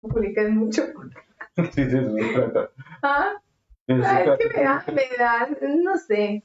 publicas mucho. Sí, sí, eso se trata. Ah, Eso se es que trata. me da, no sé.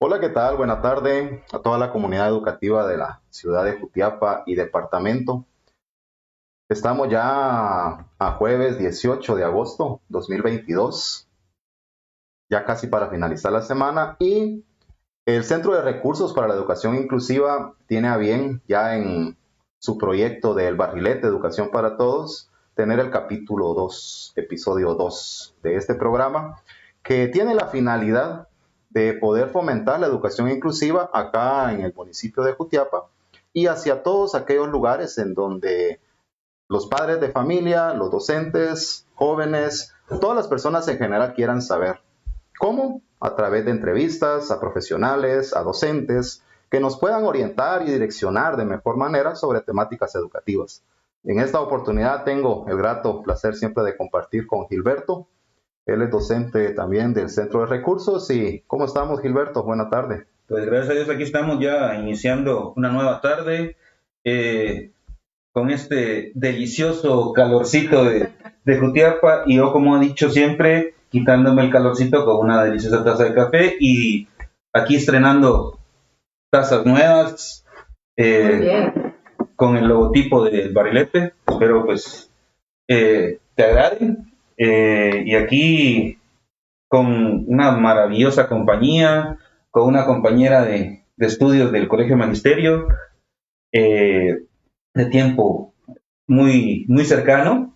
Hola, ¿qué tal? Buena tarde a toda la comunidad educativa de la ciudad de Jutiapa y departamento. Estamos ya a jueves 18 de agosto 2022, ya casi para finalizar la semana, y el Centro de Recursos para la Educación Inclusiva tiene a bien ya en su proyecto del Barrilete Educación para Todos tener el capítulo 2, episodio 2 de este programa, que tiene la finalidad de poder fomentar la educación inclusiva acá en el municipio de Jutiapa y hacia todos aquellos lugares en donde los padres de familia, los docentes, jóvenes, todas las personas en general quieran saber. ¿Cómo? A través de entrevistas a profesionales, a docentes, que nos puedan orientar y direccionar de mejor manera sobre temáticas educativas. En esta oportunidad tengo el grato placer siempre de compartir con Gilberto. Él es docente también del Centro de Recursos. ¿Y cómo estamos, Gilberto? Buena tarde. Pues gracias a Dios aquí estamos ya iniciando una nueva tarde con este delicioso calorcito de Jutiapa y yo, como he dicho siempre, quitándome el calorcito con una deliciosa taza de café y aquí estrenando tazas nuevas con el logotipo del Barrilete. Espero pues te agraden y aquí con una maravillosa compañía, con una compañera de estudios del Colegio Magisterio, de tiempo muy, muy cercano.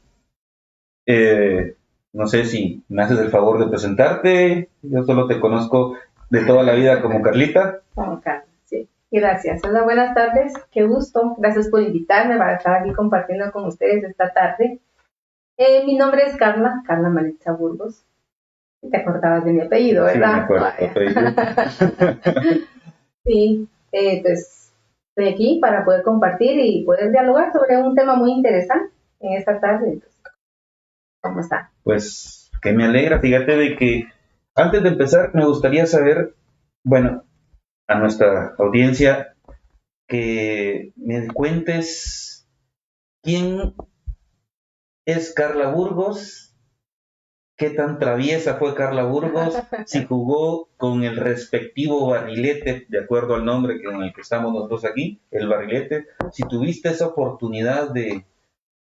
No sé si me haces el favor de presentarte. Yo solo te conozco de toda la vida como Carlita. Como Carla, sí. Gracias. Hola, buenas tardes. Qué gusto. Gracias por invitarme para estar aquí compartiendo con ustedes esta tarde. Mi nombre es Carla, Carla Maritza Burgos. Te acordabas de mi apellido, ¿verdad? Sí, me acuerdo. Sí, pues estoy aquí para poder compartir y poder dialogar sobre un tema muy interesante en esta tarde. Entonces, ¿cómo está? Pues que me alegra, fíjate de que antes de empezar me gustaría saber, bueno, a nuestra audiencia, que me cuentes ¿Quién es Carla Burgos? ¿Qué tan traviesa fue Carla Burgos? Si jugó con el respectivo barrilete, de acuerdo al nombre con el que estamos nosotros aquí, el barrilete. Si tuviste esa oportunidad de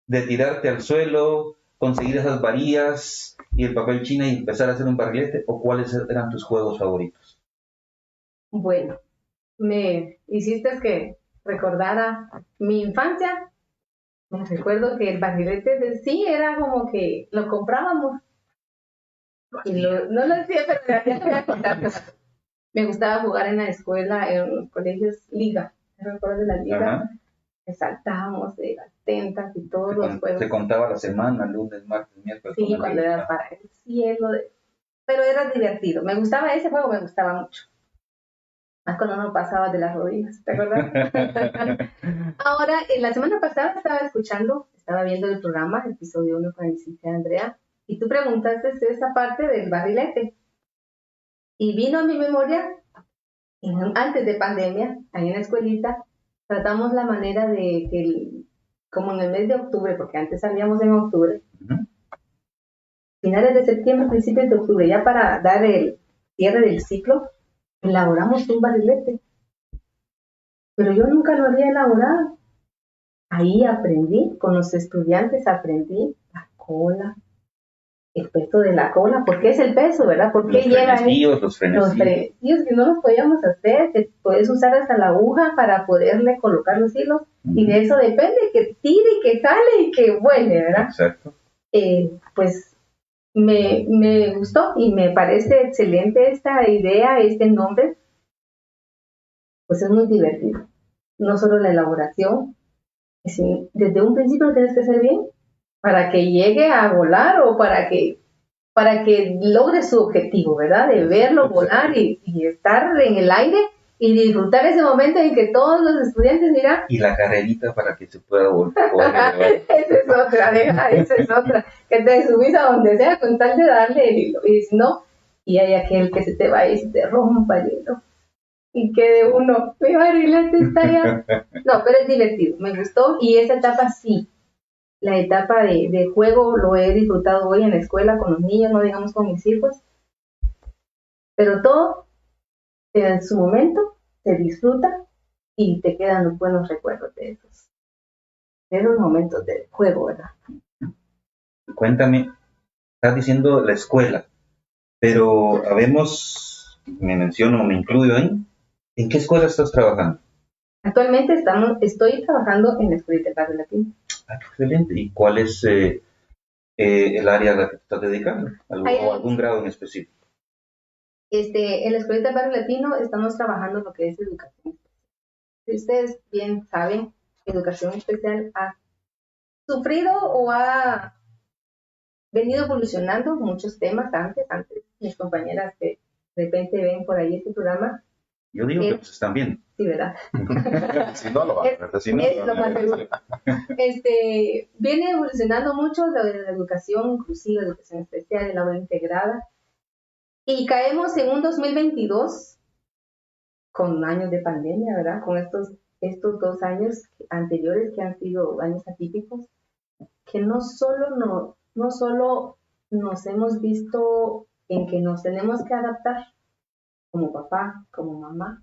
tirarte al suelo, conseguir esas varillas y el papel china y empezar a hacer un barrilete, o cuáles eran tus juegos favoritos. Bueno, me hiciste que recordara mi infancia. Me recuerdo que el barrilete de sí era como que lo comprábamos. Y no lo hacía, pero ya te voy a contar. Me gustaba jugar en la escuela, en los colegios liga. ¿Me recuerdo de la liga? Ajá. Que saltábamos de las tentas y todos los juegos. Se contaba la semana, lunes, martes, miércoles. Sí, cuando era para el cielo. Pero era divertido. Me gustaba ese juego, me gustaba mucho. Más cuando no pasaba de las rodillas, ¿te acuerdas? Ahora, la semana pasada estaba viendo el programa, el episodio 1 con Cintia Andrea, y tú preguntaste esa parte del barrilete. Y vino a mi memoria, antes de pandemia, ahí en la escuelita, tratamos la manera de que, como en el mes de octubre, porque antes salíamos en octubre, finales de septiembre, principios de octubre, ya para dar el cierre del ciclo, elaboramos un barrilete. Pero yo nunca lo había elaborado. Ahí aprendí, con los estudiantes aprendí la cola, el peso de la cola, porque es el peso, ¿verdad? ¿Por qué lleva los frenecillos que no los podíamos hacer, que puedes usar hasta la aguja para poderle colocar los hilos, y de eso depende que tire, que jale y que vuele, ¿verdad? Exacto. Pues me gustó y me parece excelente esta idea, este nombre, pues es muy divertido. No solo la elaboración, desde un principio lo tienes que hacer bien para que llegue a volar o para que logre su objetivo, ¿verdad? De verlo volar y estar en el aire y disfrutar ese momento en que todos los estudiantes miran. Y la carrerita para que se pueda volver. Esa es otra, que te subís a donde sea con tal de darle el hilo. Y si no, y hay aquel que se te va y se te rompa el hilo. Y que de uno, mi barrilete está allá. No, pero es divertido, me gustó. Y esa etapa sí, la etapa de juego lo he disfrutado hoy en la escuela con los niños, no digamos con mis hijos. Pero todo en su momento se disfruta y te quedan los buenos recuerdos de esos momentos de juego, ¿verdad? Cuéntame, estás diciendo la escuela, pero me incluyo ahí. ¿En qué escuela estás trabajando? Actualmente estoy trabajando en la Escuelita del Barrio Latino. Ah, qué excelente. ¿Y cuál es el área a la que te estás dedicando? ¿O algún grado en específico? En la Escuelita del Barrio Latino estamos trabajando lo que es educación. Si ustedes bien saben, educación especial ha sufrido o ha venido evolucionando muchos temas antes mis compañeras que de repente ven por ahí este programa. Yo digo que pues están bien. Sí, ¿verdad? Si no lo van a ver, si no, lo más seguro. Viene evolucionando mucho lo de la educación inclusiva, educación especial, el aula integrada. Y caemos en un 2022 con años de pandemia, ¿verdad? Con estos 2 años anteriores que han sido años atípicos, que no solo nos hemos visto en que nos tenemos que adaptar como papá, como mamá,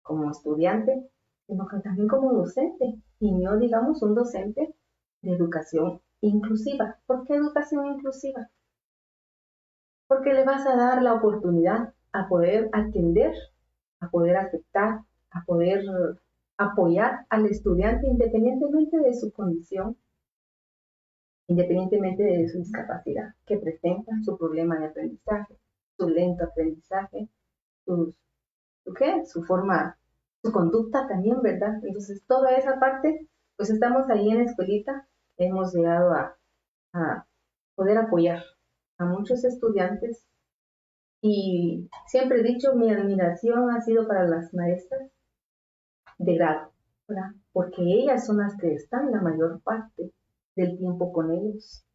como estudiante, sino que también como docente, y no digamos un docente de educación inclusiva. ¿Por qué educación inclusiva? Porque le vas a dar la oportunidad a poder atender, a poder aceptar, a poder apoyar al estudiante independientemente de su condición, independientemente de su discapacidad que presenta, su problema de aprendizaje, su lento aprendizaje, su forma, su conducta también, ¿verdad? Entonces, toda esa parte, pues estamos ahí en la escuelita, hemos llegado a poder apoyar a muchos estudiantes y siempre he dicho, mi admiración ha sido para las maestras de grado, ¿verdad? Porque ellas son las que están la mayor parte del tiempo con ellos.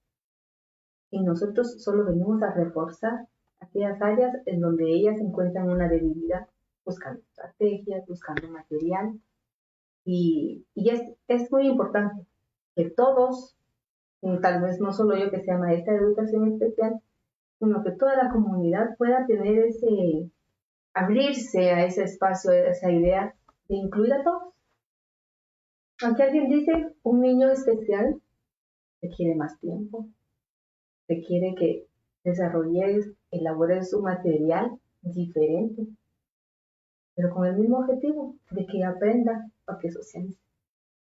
Y nosotros solo venimos a reforzar aquellas áreas en donde ellas encuentran una debilidad, buscando estrategias, buscando material. Y es muy importante que todos, tal vez no solo yo que sea maestra de educación especial, sino que toda la comunidad pueda tener abrirse a ese espacio, a esa idea de incluir a todos. Aunque alguien dice, un niño especial requiere más tiempo, requiere que desarrolles, elabores su material diferente, pero con el mismo objetivo de que aprenda a que socialice.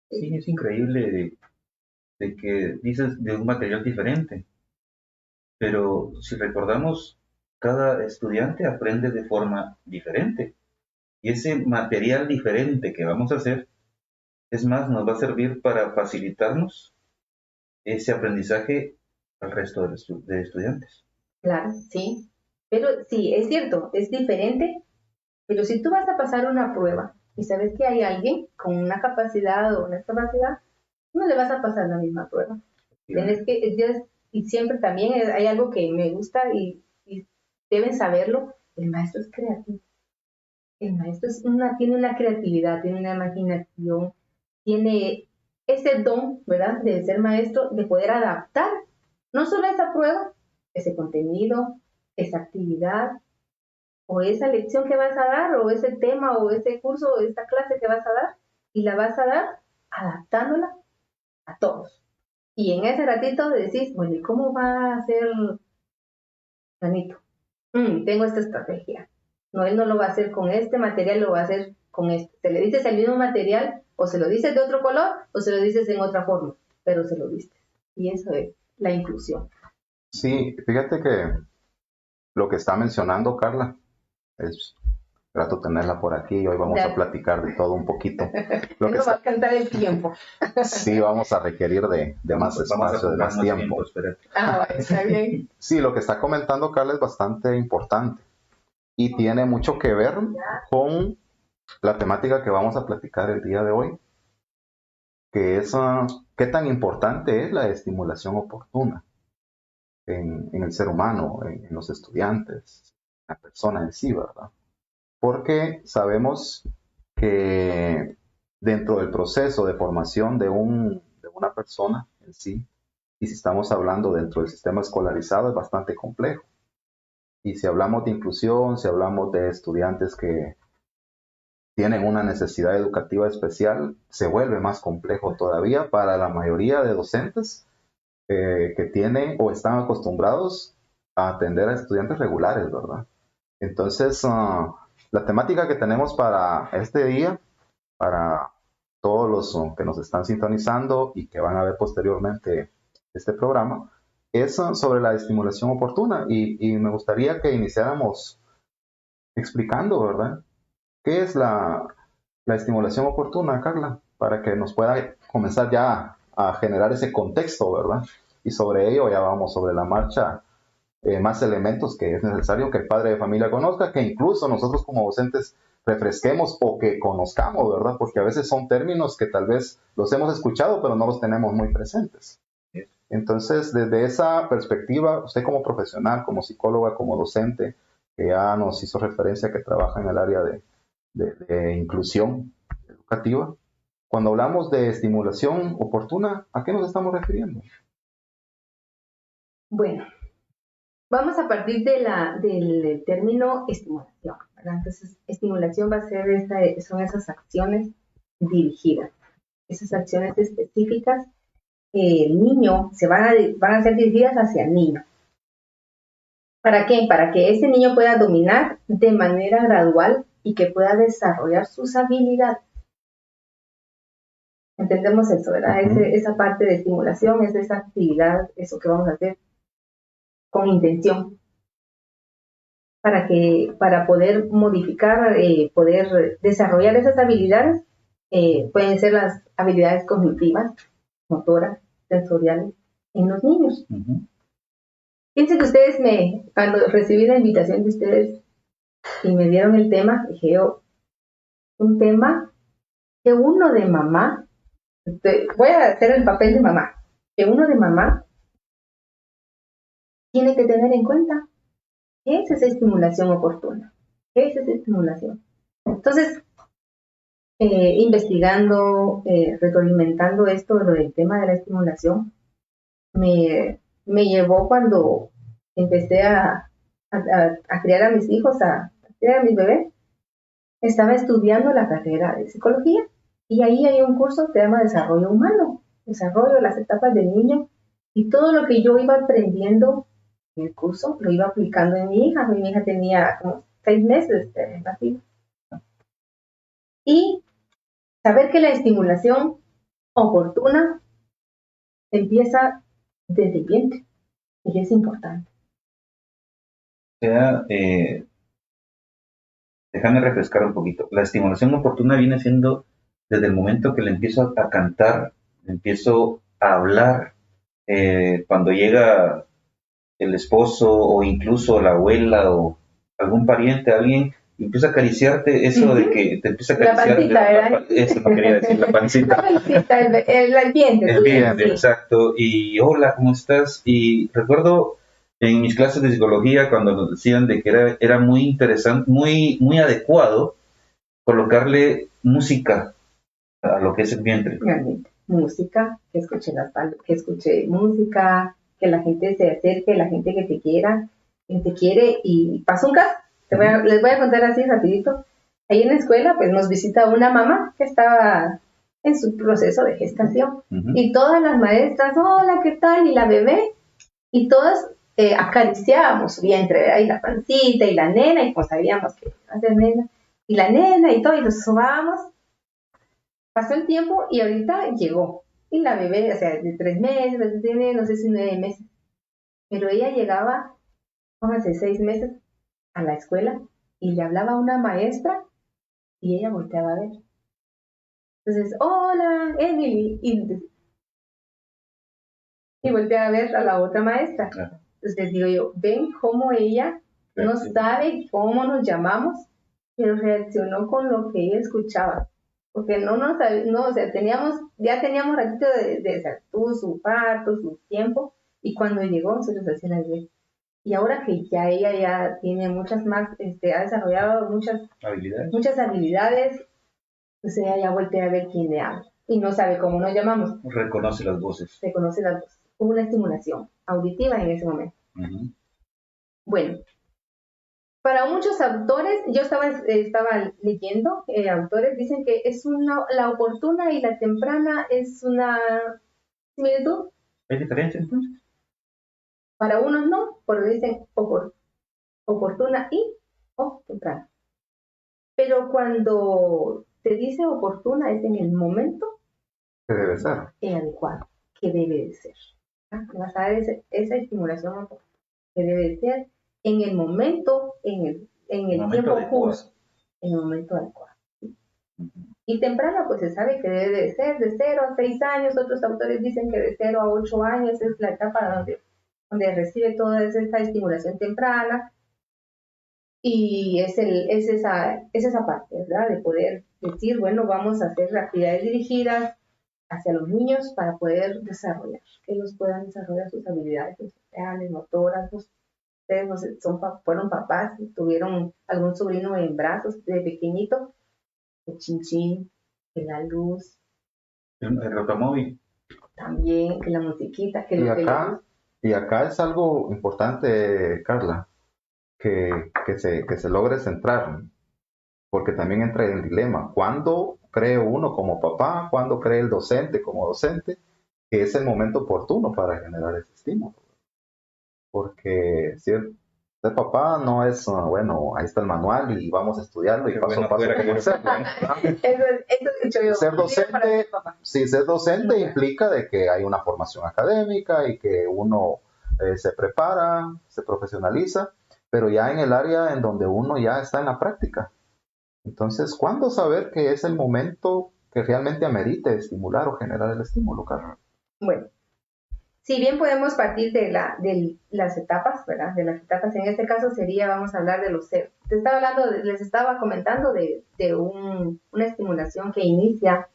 Sí, es increíble de que dices de un material diferente, pero si recordamos, cada estudiante aprende de forma diferente y ese material diferente que vamos a hacer, es más, nos va a servir para facilitarnos ese aprendizaje al resto de estudiantes. Claro, sí, pero sí, es cierto, es diferente, pero si tú vas a pasar una prueba y sabes que hay alguien con una capacidad o una discapacidad, no le vas a pasar la misma prueba. Tienes que, y siempre también hay algo que me gusta y deben saberlo, el maestro es creativo. El maestro tiene una creatividad, tiene una imaginación, tiene ese don, ¿verdad?, de ser maestro, de poder adaptar no solo esa prueba, ese contenido, esa actividad, o esa lección que vas a dar, o ese tema, o ese curso, o esa clase que vas a dar, y la vas a dar adaptándola a todos. Y en ese ratito decís, bueno, ¿y cómo va a ser Janito? Tengo esta estrategia. No, él no lo va a hacer con este material, lo va a hacer con este. Se le dices el mismo material, o se lo dices de otro color, o se lo dices en otra forma, pero se lo dices. Y eso es la inclusión. Sí, fíjate que lo que está mencionando Carla es grato tenerla por aquí y hoy vamos a platicar de todo un poquito. Lo que no va a alcanzar el tiempo. Sí, vamos a requerir de más espacio, de más tiempo. Está bien. Sí, lo que está comentando Carla es bastante importante y tiene mucho que ver con la temática que vamos a platicar el día de hoy, que es qué tan importante es la estimulación oportuna en el ser humano, en los estudiantes, en la persona en sí, ¿verdad? Porque sabemos que dentro del proceso de formación de una persona en sí, y si estamos hablando dentro del sistema escolarizado, es bastante complejo. Y si hablamos de inclusión, si hablamos de estudiantes que tienen una necesidad educativa especial, se vuelve más complejo todavía para la mayoría de docentes que tienen o están acostumbrados a atender a estudiantes regulares, ¿verdad? Entonces, la temática que tenemos para este día, para todos los que nos están sintonizando y que van a ver posteriormente este programa, es sobre la estimulación oportuna y me gustaría que iniciáramos explicando, ¿verdad? ¿Qué es la estimulación oportuna, Carla? Para que nos pueda comenzar ya a generar ese contexto, ¿verdad? Y sobre ello ya vamos sobre la marcha más elementos que es necesario que el padre de familia conozca, que incluso nosotros como docentes refresquemos o que conozcamos, ¿verdad? Porque a veces son términos que tal vez los hemos escuchado, pero no los tenemos muy presentes. Entonces, desde esa perspectiva, usted como profesional, como psicóloga, como docente, que ya nos hizo referencia que trabaja en el área de inclusión educativa, cuando hablamos de estimulación oportuna, ¿a qué nos estamos refiriendo? Bueno, vamos a partir del término estimulación, ¿verdad? Entonces, estimulación va a ser son esas acciones dirigidas, esas acciones específicas que el niño van a ser dirigidas hacia el niño. ¿Para qué? Para que ese niño pueda dominar de manera gradual y que pueda desarrollar sus habilidades. Entendemos eso, ¿verdad? Esa parte de estimulación es esa actividad, eso que vamos a hacer con intención. Para poder modificar, poder desarrollar esas habilidades, pueden ser las habilidades cognitivas, motoras, sensoriales, en los niños. Fíjense que ustedes cuando recibí la invitación de ustedes y me dieron el tema, dije yo, un tema que uno de mamá, voy a hacer el papel de mamá, que uno de mamá tiene que tener en cuenta. ¿Qué es esa estimulación oportuna? ¿Qué es esa estimulación? Entonces, investigando, retroalimentando esto, lo del tema de la estimulación, me llevó cuando empecé a criar a mis hijos, a criar a mis bebés. Estaba estudiando la carrera de psicología y ahí hay un curso que se llama Desarrollo Humano, desarrollo de las etapas del niño, y todo lo que yo iba aprendiendo en el curso lo iba aplicando en mi hija. Mi hija tenía como 6 meses de nacida. Y saber que la estimulación oportuna empieza desde el vientre y es importante. O sea, déjame refrescar un poquito. La estimulación oportuna viene siendo desde el momento que le empiezo a cantar, le empiezo a hablar, cuando llega el esposo o incluso la abuela o algún pariente, alguien, y empieza a acariciarte, eso de que te empieza a acariciar. La pancita, ¿verdad? Eso no quería decir, la pancita. La pancita, el vientre. El vientre, Sí. exacto. Y hola, ¿cómo estás? Y recuerdo en mis clases de psicología cuando nos decían de que era muy interesante, muy adecuado colocarle música a lo que es el vientre. Realmente. Música, que escuche música, que la gente se acerque, la gente que te quiere. Y pasó un caso, les voy a contar así rapidito. Ahí en la escuela pues nos visita una mamá que estaba en su proceso de gestación. Y todas las maestras, hola, ¿qué tal? Y la bebé, y todas acariciábamos su vientre, ¿verdad? Y la pancita, y la nena, y pues sabíamos que hacer nena, y la nena, y todo, y nos sobábamos. Pasó el tiempo y ahorita llegó. Y la bebé, o sea, de 3 meses, tiene, no sé si 9 meses. Pero ella llegaba, hace 6 meses, a la escuela y le hablaba a una maestra y ella volteaba a ver. Entonces, hola, Emily. Y volteaba a ver a la otra maestra. Claro. Entonces digo yo, ven cómo ella no sabe cómo nos llamamos, pero reaccionó con lo que ella escuchaba. Porque o sea, ya teníamos ratito tuvo su parto, su tiempo, y cuando llegó se nos hacía la bebé. Y ahora que ya ella ya tiene muchas más, ha desarrollado muchas habilidades, pues ella ya voltea a ver quién le habla. Y no sabe cómo nos llamamos. Reconoce las voces. Hubo una estimulación auditiva en ese momento. Bueno, para muchos autores, yo estaba leyendo, autores dicen que la oportuna y la temprana es una similitud. ¿Hay diferencia entonces? Para unos no, porque dicen oportuna o temprana. Pero cuando se dice oportuna es en el momento que debe ser adecuado, que debe de ser. Vas a dar esa estimulación que debe de ser en el momento, en el tiempo justo, en el momento adecuado. Y temprano, pues se sabe que debe de ser de 0 a 6 años. Otros autores dicen que de 0 a 8 años es la etapa donde recibe toda esa estimulación temprana. Y es esa parte, ¿verdad? De poder decir, bueno, vamos a hacer actividades dirigidas hacia los niños para poder desarrollar, que ellos puedan desarrollar sus habilidades sociales, motoras. Ustedes fueron papás, tuvieron algún sobrino en brazos de pequeñito, el chinchín, que la luz, el rotomóvil, también que la musiquita, que y acá es algo importante, Carla, que se logre centrar, porque también entra en el dilema: ¿cuándo cree uno como papá? ¿Cuándo cree el docente como docente que es el momento oportuno para generar ese estímulo? Porque si el papá no es, bueno, ahí está el manual y vamos a estudiarlo y paso a paso cómo hacerlo. Ser docente, sí, ser docente implica de que hay una formación académica y que uno se prepara, se profesionaliza, pero ya en el área en donde uno ya está en la práctica. Entonces, ¿cuándo saber que es el momento que realmente amerite estimular o generar el estímulo, Carlos? Bueno, si bien podemos partir de las etapas, ¿verdad? De las etapas, en este caso vamos a hablar de los 0. Les estaba comentando de una estimulación que inicia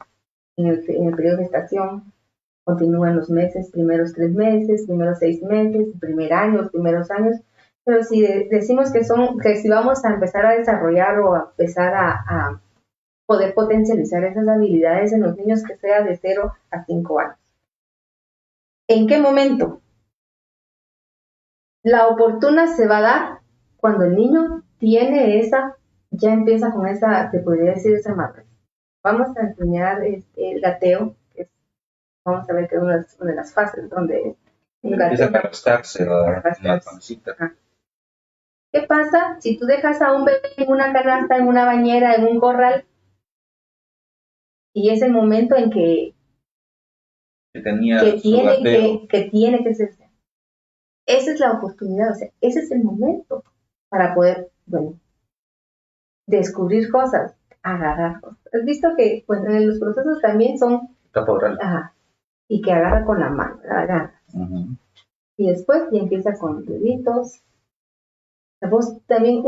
en el periodo de gestación, continúa en los meses, primeros 3 meses, primeros 6 meses, primer año, los primeros años. Pero si decimos que si vamos a empezar a desarrollar o a empezar a poder potencializar esas habilidades en los niños que sea de 0 a 5 años. ¿En qué momento? La oportuna se va a dar cuando el niño tiene ya empieza con esa, te podría decir, esa madurez. Vamos a enseñar el gateo, vamos a ver que es una de las fases donde empieza a arrastrarse la pancita. ¿Qué pasa si tú dejas a un bebé en una canasta, en una bañera, en un corral? Y es el momento en que tiene que ser. Esa es la oportunidad, o sea, ese es el momento para poder, descubrir cosas, agarrar cosas. ¿Has visto que en los procesos también son... y que agarra con la mano, la agarra. Y después ya empieza con deditos. También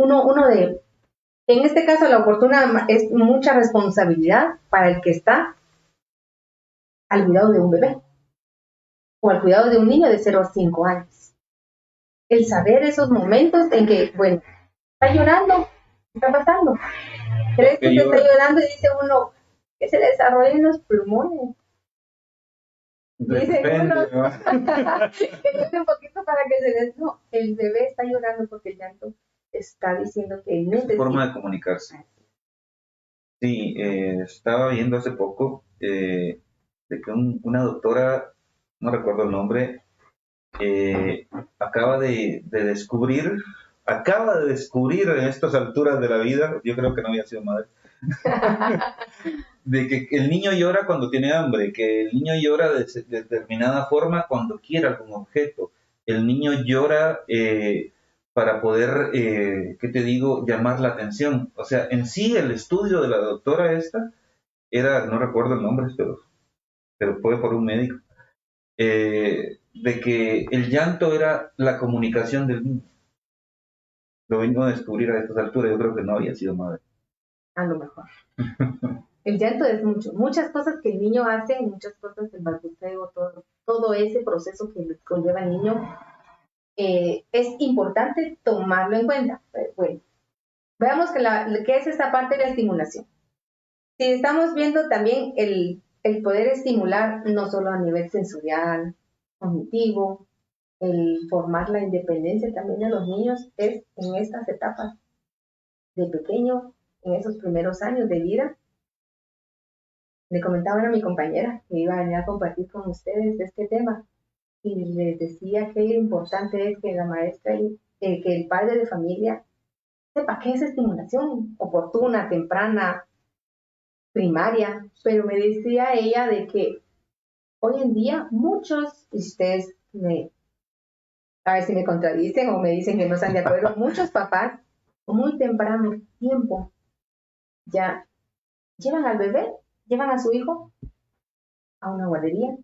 en este caso la oportuna es mucha responsabilidad para el que está al cuidado de un bebé o al cuidado de un niño de 0 a 5 años. El saber esos momentos en que, está llorando, ¿qué está pasando? ¿Crees que está llorando? Y dice uno, que se le desarrollen los plumones. Dice uno, que un poquito para que se les... No, el bebé está llorando porque el llanto está diciendo que es su forma de comunicarse. Sí, estaba viendo hace poco de que una doctora, no recuerdo el nombre, acaba de descubrir en estas alturas de la vida, yo creo que no había sido madre, de que el niño llora cuando tiene hambre, que el niño llora de determinada forma cuando quiere algún objeto, el niño llora para poder, llamar la atención. O sea, en sí el estudio de la doctora esta era, no recuerdo el nombre, pero fue por un médico, de que el llanto era la comunicación del niño. Lo vengo a descubrir a estas alturas, yo creo que no había sido madre. A lo mejor. El llanto es muchas cosas que el niño hace, muchas cosas del balbuceo, todo ese proceso que conlleva el niño, es importante tomarlo en cuenta. Veamos qué es esta parte de la estimulación. Si estamos viendo también el poder estimular no solo a nivel sensorial, cognitivo, el formar la independencia también de los niños es en estas etapas de pequeño, en esos primeros años de vida. Le comentaba a mi compañera que iba a venir a compartir con ustedes este tema y les decía que importante es que la maestra y que el padre de familia sepa qué es estimulación oportuna, temprana, primaria, pero me decía ella de que hoy en día muchos, y ustedes a ver si me contradicen o me dicen que no están de acuerdo, muchos papás muy temprano tiempo ya llevan al bebé, llevan a su hijo a una guardería,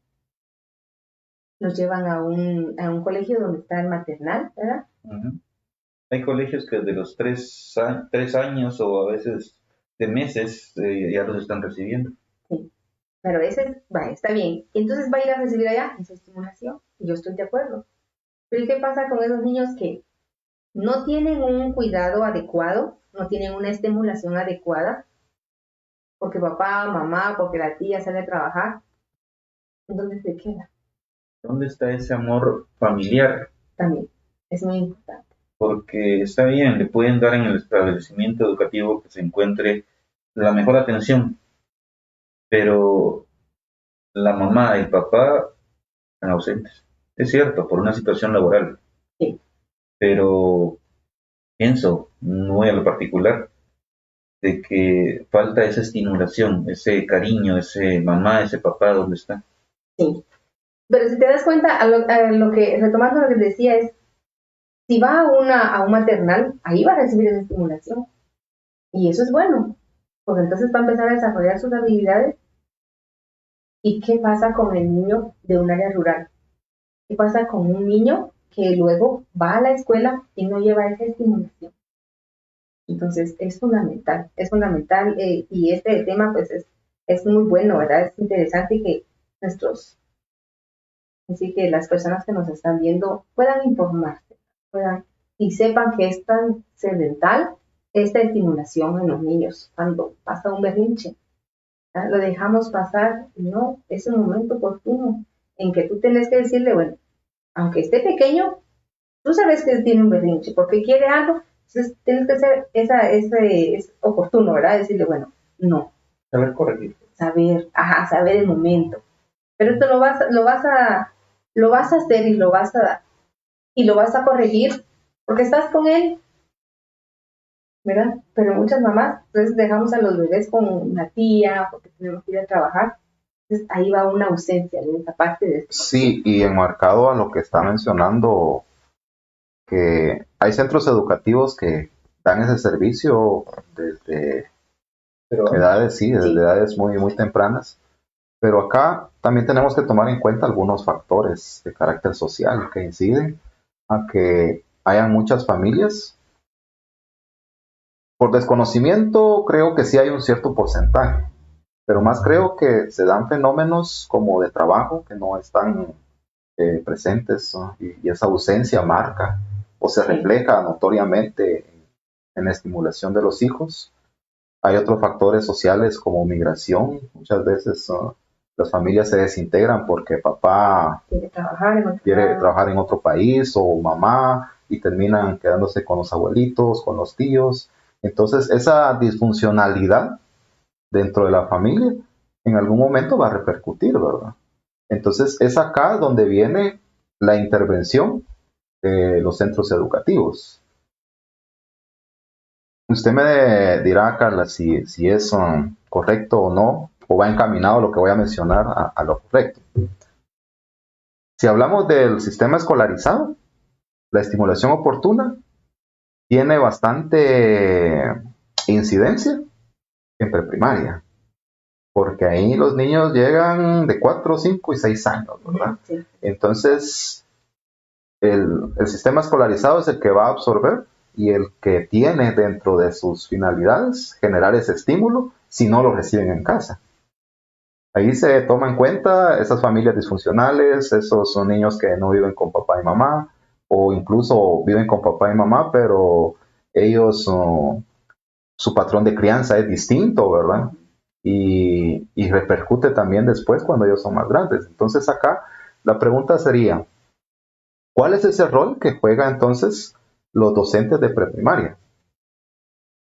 los llevan a un colegio donde está el maternal, ¿verdad? Hay colegios que desde los 3 años o a veces de meses ya los están recibiendo. Sí, pero ese está bien. Entonces va a ir a recibir allá esa estimulación, y yo estoy de acuerdo. Pero ¿qué pasa con esos niños que no tienen un cuidado adecuado, no tienen una estimulación adecuada? Porque papá, mamá, porque la tía sale a trabajar. ¿Dónde se queda? ¿Dónde está ese amor familiar? También, es muy importante. Porque está bien, le pueden dar en el establecimiento educativo que se encuentre la mejor atención, pero la mamá y el papá están ausentes. Es cierto, por una situación laboral. Sí. Pero pienso, muy a lo particular, de que falta esa estimulación, ese cariño, ese mamá, ese papá, ¿dónde está? Sí. Pero si te das cuenta, retomando lo que decía es, si va a un maternal, ahí va a recibir esa estimulación. Y eso es bueno, porque entonces va a empezar a desarrollar sus habilidades. ¿Y qué pasa con el niño de un área rural? ¿Qué pasa con un niño que luego va a la escuela y no lleva esa estimulación? Entonces es fundamental, y este tema pues es muy bueno, ¿verdad? Es interesante que así que las personas que nos están viendo puedan informarse, y sepan que es trascendental esta estimulación en los niños cuando pasa un berrinche. ¿Verdad? Lo dejamos pasar, no, es un momento oportuno en que tú tienes que decirle, bueno, aunque esté pequeño, tú sabes que tiene un berrinche, porque quiere algo, entonces tienes que ser, es oportuno, ¿verdad? Decirle, bueno, no. Saber corregir. Saber el momento. Pero esto lo vas a hacer y lo vas a corregir, porque estás con él, ¿verdad? Pero muchas mamás, entonces dejamos a los bebés con una tía, porque tenemos que ir a trabajar. Entonces ahí va una ausencia de esa parte de esto. Sí, y enmarcado a lo que está mencionando, que hay centros educativos que dan ese servicio desde edades, sí, desde edades muy, muy tempranas. Pero acá también tenemos que tomar en cuenta algunos factores de carácter social que inciden a que hayan muchas familias. Por desconocimiento, creo que sí hay un cierto porcentaje, pero más creo que se dan fenómenos como de trabajo que no están presentes, ¿no? Y esa ausencia marca o se refleja notoriamente en la estimulación de los hijos. Hay otros factores sociales como migración. Muchas veces las familias se desintegran porque papá quiere trabajar en otro país o mamá y terminan quedándose con los abuelitos, con los tíos. Entonces esa disfuncionalidad dentro de la familia en algún momento va a repercutir, ¿verdad? Entonces es acá donde viene la intervención de los centros educativos. Usted me dirá, Carla, si es correcto o no, o va encaminado lo que voy a mencionar a lo correcto. Si hablamos del sistema escolarizado, la estimulación oportuna tiene bastante incidencia en preprimaria, porque ahí los niños llegan de 4, 5 y 6 años, ¿verdad? Sí. Entonces, el sistema escolarizado es el que va a absorber y el que tiene dentro de sus finalidades generar ese estímulo si no lo reciben en casa. Ahí se toma en cuenta esas familias disfuncionales, esos son niños que no viven con papá y mamá, o incluso viven con papá y mamá, pero ellos, su patrón de crianza es distinto, ¿verdad? Y repercute también después cuando ellos son más grandes. Entonces acá la pregunta sería, ¿cuál es ese rol que juegan entonces los docentes de preprimaria?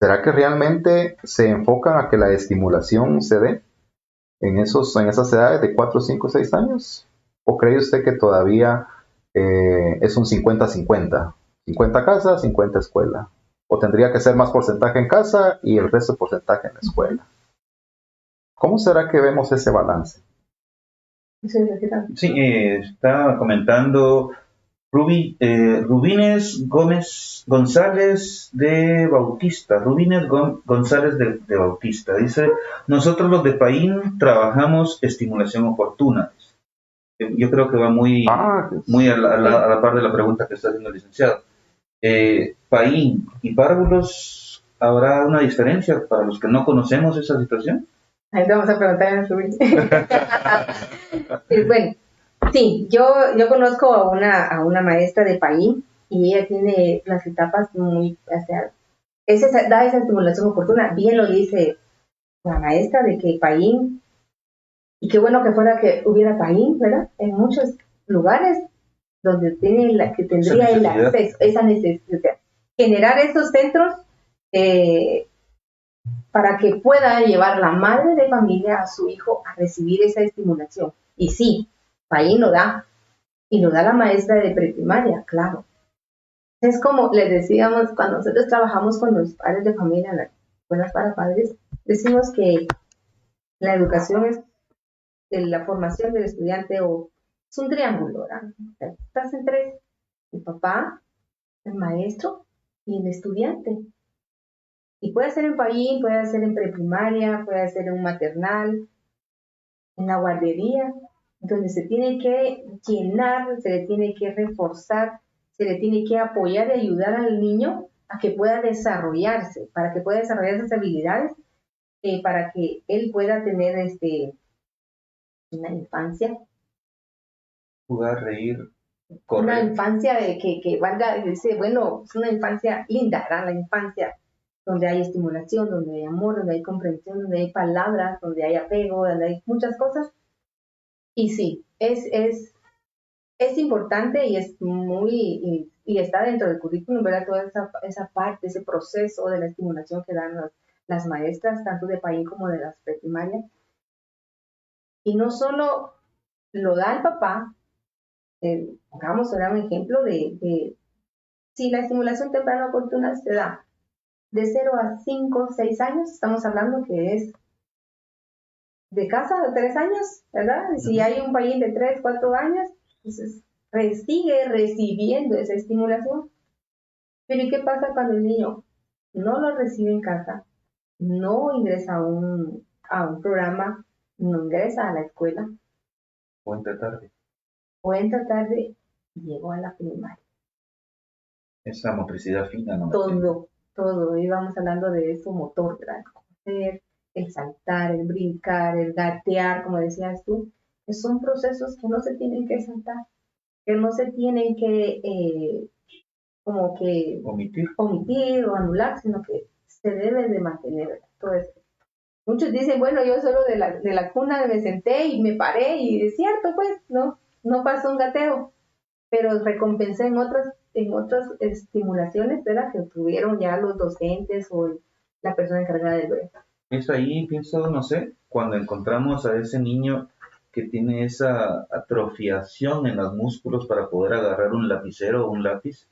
¿Será que realmente se enfocan a que la estimulación se dé en esas edades de 4, 5, 6 años? ¿O cree usted que todavía es un 50-50? 50 casa, 50 escuela. ¿O tendría que ser más porcentaje en casa y el resto porcentaje en la escuela? ¿Cómo será que vemos ese balance? Sí, está comentando Rubines Gómez González de Bautista. Rubines González de Bautista. Dice, nosotros los de Paín trabajamos estimulación oportuna. Yo creo que va muy a la par de la pregunta que está haciendo el licenciado. Paín y párvulos, ¿habrá una diferencia para los que no conocemos esa situación? Ahí te vamos a preguntar en Rubén. Bueno, sí, yo conozco a una maestra de Paín y ella tiene las etapas muy, o sea, da esa estimulación oportuna. Bien lo dice la maestra de que Paín, y qué bueno que fuera que hubiera Paín, ¿verdad? En muchos lugares donde tendría el acceso, esa necesidad. Generar esos centros para que pueda llevar la madre de familia a su hijo a recibir esa estimulación. Y sí, Paín lo da, y lo da la maestra de preprimaria, claro. Es como les decíamos, cuando nosotros trabajamos con los padres de familia en las escuelas para padres, decimos que la educación es la formación del estudiante o es un triángulo, ¿verdad? Estás en tres, el papá, el maestro y el estudiante. Y puede ser en Paín, puede ser en preprimaria, puede ser en un maternal, en la guardería, donde se tiene que llenar, se le tiene que reforzar, se le tiene que apoyar y ayudar al niño a que pueda desarrollarse, para que pueda desarrollar esas habilidades, para que él pueda tener una infancia. Jugar, reír, correr. Una infancia que valga, dice, bueno, es una infancia linda, ¿verdad? La infancia donde hay estimulación, donde hay amor, donde hay comprensión, donde hay palabras, donde hay apego, donde hay muchas cosas. Y sí, es importante y es y está dentro del currículum, ¿verdad? Toda esa parte, ese proceso de la estimulación que dan las maestras, tanto de PAIN como de las preprimarias. Y no solo lo da el papá, vamos a dar un ejemplo de si la estimulación temprana oportuna se da de 0 a 5, 6 años, estamos hablando que es de casa de 3 años, ¿verdad? Y si hay un país de 3, 4 años, entonces sigue recibiendo esa estimulación. Pero ¿y qué pasa cuando el niño no lo recibe en casa, no ingresa a un programa, no ingresa a la escuela? O entra tarde. O entra tarde y llegó a la primaria. Esa motricidad fina no todo, íbamos hablando de eso, motor, ¿verdad? El saltar, el brincar, el gatear, como decías tú, que son procesos que no se tienen que saltar, que no se tienen que como que omitir o anular, sino que se debe de mantener, ¿verdad? Entonces, muchos dicen, bueno, yo solo de la cuna me senté y me paré, y es cierto, pues, no pasó un gateo, pero recompensé en otras estimulaciones, ¿verdad? Que tuvieron ya los docentes o la persona encargada del bebé. Es ahí, pienso, no sé, cuando encontramos a ese niño que tiene esa atrofiación en los músculos para poder agarrar un lapicero o un lápiz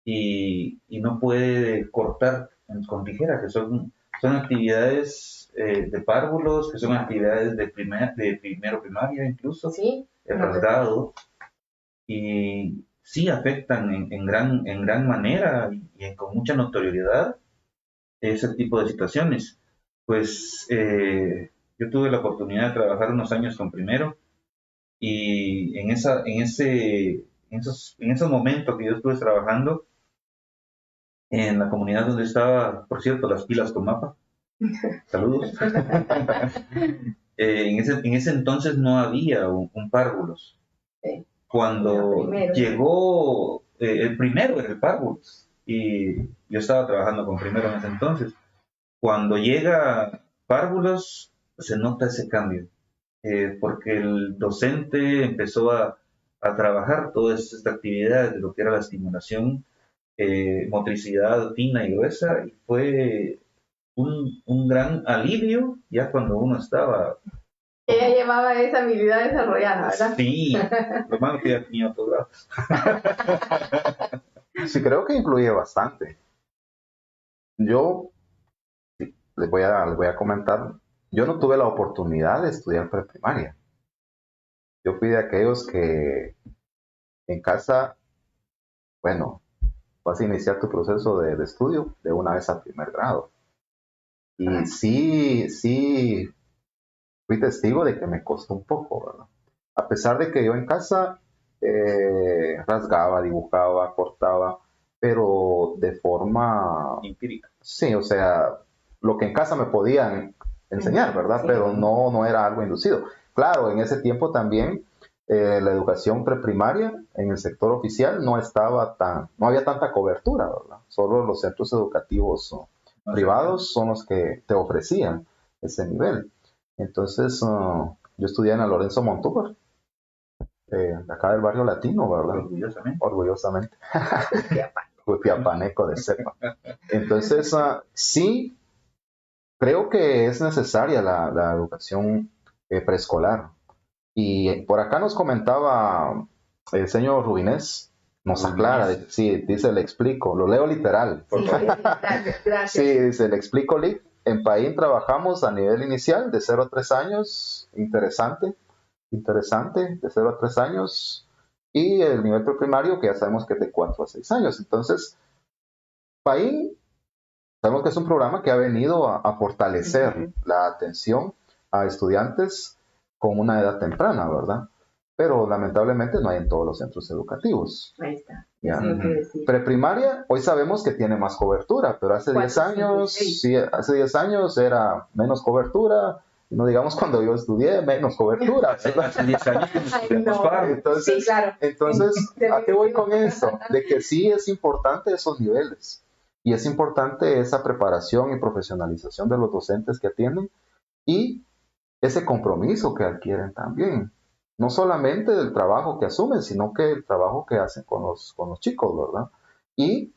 y no puede cortar con tijera, que son actividades de párvulos, que son actividades de primero primaria incluso, sí, el rasgado, y sí afectan en gran manera y con mucha notoriedad ese tipo de situaciones. Pues yo tuve la oportunidad de trabajar unos años con primero, y en esos momentos que yo estuve trabajando en la comunidad donde estaba, por cierto, las pilas con mapa, saludos, en ese entonces no había un párvulos. Sí. Cuando llegó el primero era el párvulos, y yo estaba trabajando con primero en ese entonces. Cuando llega párvulos se nota ese cambio, porque el docente empezó a trabajar todas estas actividades de lo que era la estimulación, motricidad fina y gruesa, y fue un gran alivio ya cuando uno estaba... Ella llevaba esa habilidad desarrollada, ¿verdad? Sí, lo malo que ya tenía otros lados. Sí, creo que influye bastante. Yo les voy a comentar, yo no tuve la oportunidad de estudiar preprimaria. Yo fui de aquellos que en casa, bueno, vas a iniciar tu proceso de estudio de una vez a primer grado. Y sí, fui testigo de que me costó un poco, ¿verdad? A pesar de que yo en casa rasgaba, dibujaba, cortaba, pero de forma empírica. Sí, o sea, lo que en casa me podían enseñar, ¿verdad? Sí. Pero no era algo inducido. Claro, en ese tiempo también la educación preprimaria en el sector oficial no había tanta cobertura, ¿verdad? Solo los centros educativos privados son los que te ofrecían ese nivel. Entonces, yo estudié en la Lorenzo Montúfar, de acá del barrio latino, ¿verdad? Orgullosamente. Jutiapaneco de cepa. Entonces, sí, creo que es necesaria la educación preescolar. Y por acá nos comentaba el señor Rubinés, nos aclara, sí, dice, le explico, lo leo literal. Sí, gracias. Sí, dice, le explico, Lick. En PAIN trabajamos a nivel inicial de 0 a 3 años, interesante, de 0 a 3 años, y el nivel preprimario que ya sabemos que es de 4 a 6 años. Entonces, PAIN, sabemos que es un programa que ha venido a fortalecer la atención a estudiantes con una edad temprana, ¿verdad? Pero lamentablemente no hay en todos los centros educativos. Ahí está. ¿Ya? Eso es lo que decía. Preprimaria, hoy sabemos que tiene más cobertura, pero hace 10 años, sí, hace 10 años era menos cobertura. No digamos cuando yo estudié, menos cobertura. Hace 10 años que no. Entonces, sí, claro. Entonces, ¿a qué voy con eso? De que sí es importante esos niveles. Y es importante esa preparación y profesionalización de los docentes que atienden y ese compromiso que adquieren también. No solamente del trabajo que asumen, sino que el trabajo que hacen con los chicos, ¿verdad? Y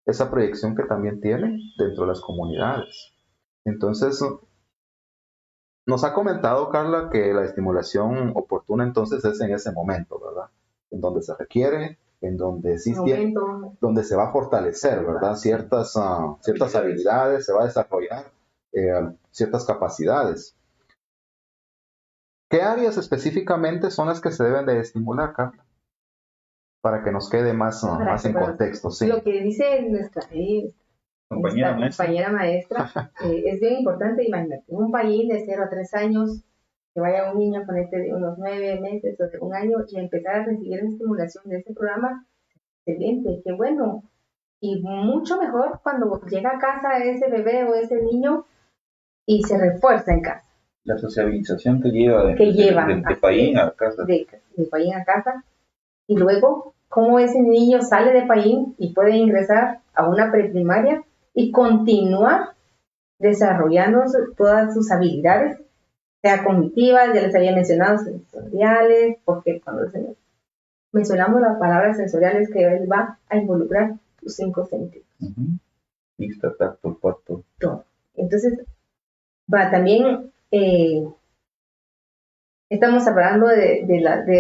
esa proyección que también tienen dentro de las comunidades. Entonces, nos ha comentado Carla que la estimulación oportuna entonces es en ese momento, ¿verdad? En donde se requiere, en donde existe, donde se va a fortalecer, ¿verdad? Ciertas habilidades, se va a desarrollar ciertas capacidades. ¿Qué áreas específicamente son las que se deben de estimular, Carla? Para que nos quede más en contexto, sí. Lo que dice nuestra compañera maestra es bien importante. Imagínate, un país de 0 a 3 años, que vaya un niño con de unos 9 meses o de 1 año y empezar a recibir la estimulación de ese programa, excelente, qué bueno. Y mucho mejor cuando llega a casa ese bebé o ese niño y se refuerza en casa. La sociabilización que lleva de Payín a casa. De Payín a casa. Y luego, cómo ese niño sale de Payín y puede ingresar a una preprimaria y continuar desarrollando todas sus habilidades, sea cognitivas, ya les había mencionado, sensoriales, porque cuando mencionamos la palabra sensoriales, que él va a involucrar sus 5 sentidos. Vista, tacto, olfato. Todo. Entonces, va también... estamos hablando de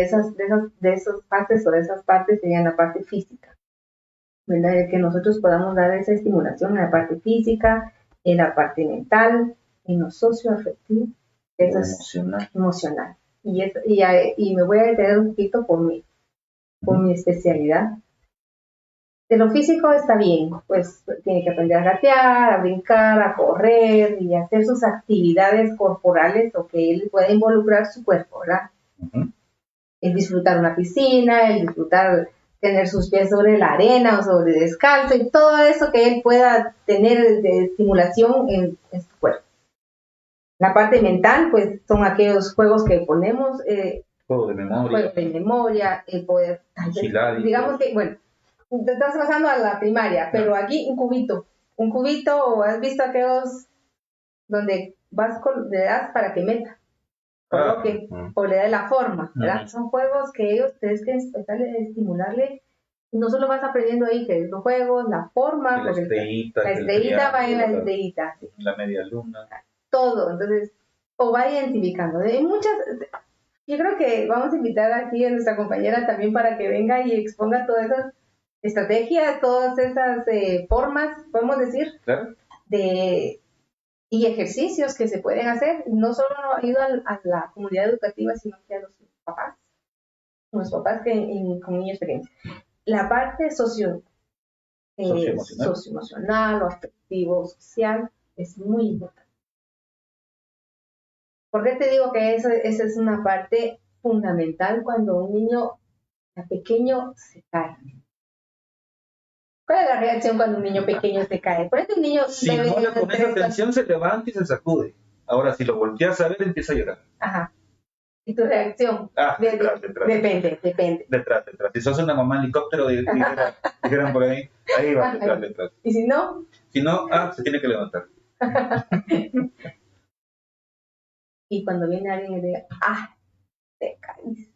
esas partes, o de esas partes serían la parte física, ¿verdad? De que nosotros podamos dar esa estimulación en la parte física, en la parte mental, en lo socioafectivo, emocional. Y me voy a detener un poquito por mi especialidad. De lo físico está bien, pues tiene que aprender a gatear, a brincar, a correr y hacer sus actividades corporales o que él pueda involucrar su cuerpo, ¿verdad? El disfrutar una piscina, el disfrutar tener sus pies sobre la arena o sobre descalzo y todo eso que él pueda tener de estimulación en su cuerpo. La parte mental, pues son aquellos juegos que ponemos, juegos de memoria, el poder, digamos que, bueno, te estás pasando a la primaria, pero aquí un cubito, o has visto aquellos donde le das para que meta, coloque, o le da la forma, ¿verdad? Son juegos que ellos tienes que estimularle, no solo vas aprendiendo ahí que es los juegos, la forma, la estrellita va en la estrellita, la media luna, todo, entonces, o va identificando, hay muchas. Yo creo que vamos a invitar aquí a nuestra compañera también para que venga y exponga todas esas estrategias, todas esas formas, podemos decir, claro, y ejercicios que se pueden hacer. No solo ayuda a la comunidad educativa, sino que a los papás con niños pequeños. La parte socioemocional o afectivo, social, es muy importante. ¿Por qué te digo que esa es una parte fundamental cuando un niño pequeño se cae? ¿Cuál es la reacción cuando un niño pequeño se cae? Por eso un niño... Si no le pones atención, se levanta y se sacude. Ahora, si lo volteas a ver, empieza a llorar. Ajá. ¿Y tu reacción? Detrás. Depende. Detrás. Si sos una mamá helicóptero, dijeran por ahí va, detrás. ¿Y si no? Si no, se tiene que levantar. Y cuando viene alguien y diga, te caíste.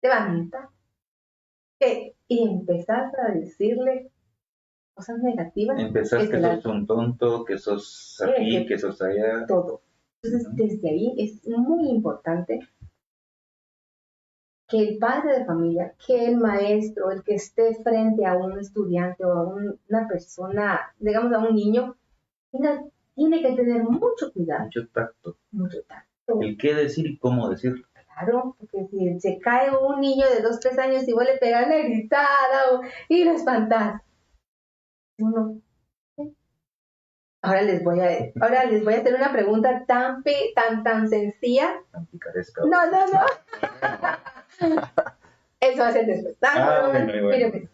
Levanta. Y empezás a decirle cosas negativas. Empezás que sos un tonto, que sos aquí, que sos allá. Todo. Entonces, desde ahí es muy importante que el padre de familia, que el maestro, el que esté frente a un estudiante o a una persona, digamos a un niño, tiene que tener mucho cuidado. Mucho tacto. El qué decir y cómo decirlo. Claro, porque si se cae un niño de 2, 3 años y vos le pegas la gritada y lo espantás. Uno. Ahora les voy a hacer una pregunta tan sencilla. Tan picaresca. No. Eso va a ser después. Bueno. Miren,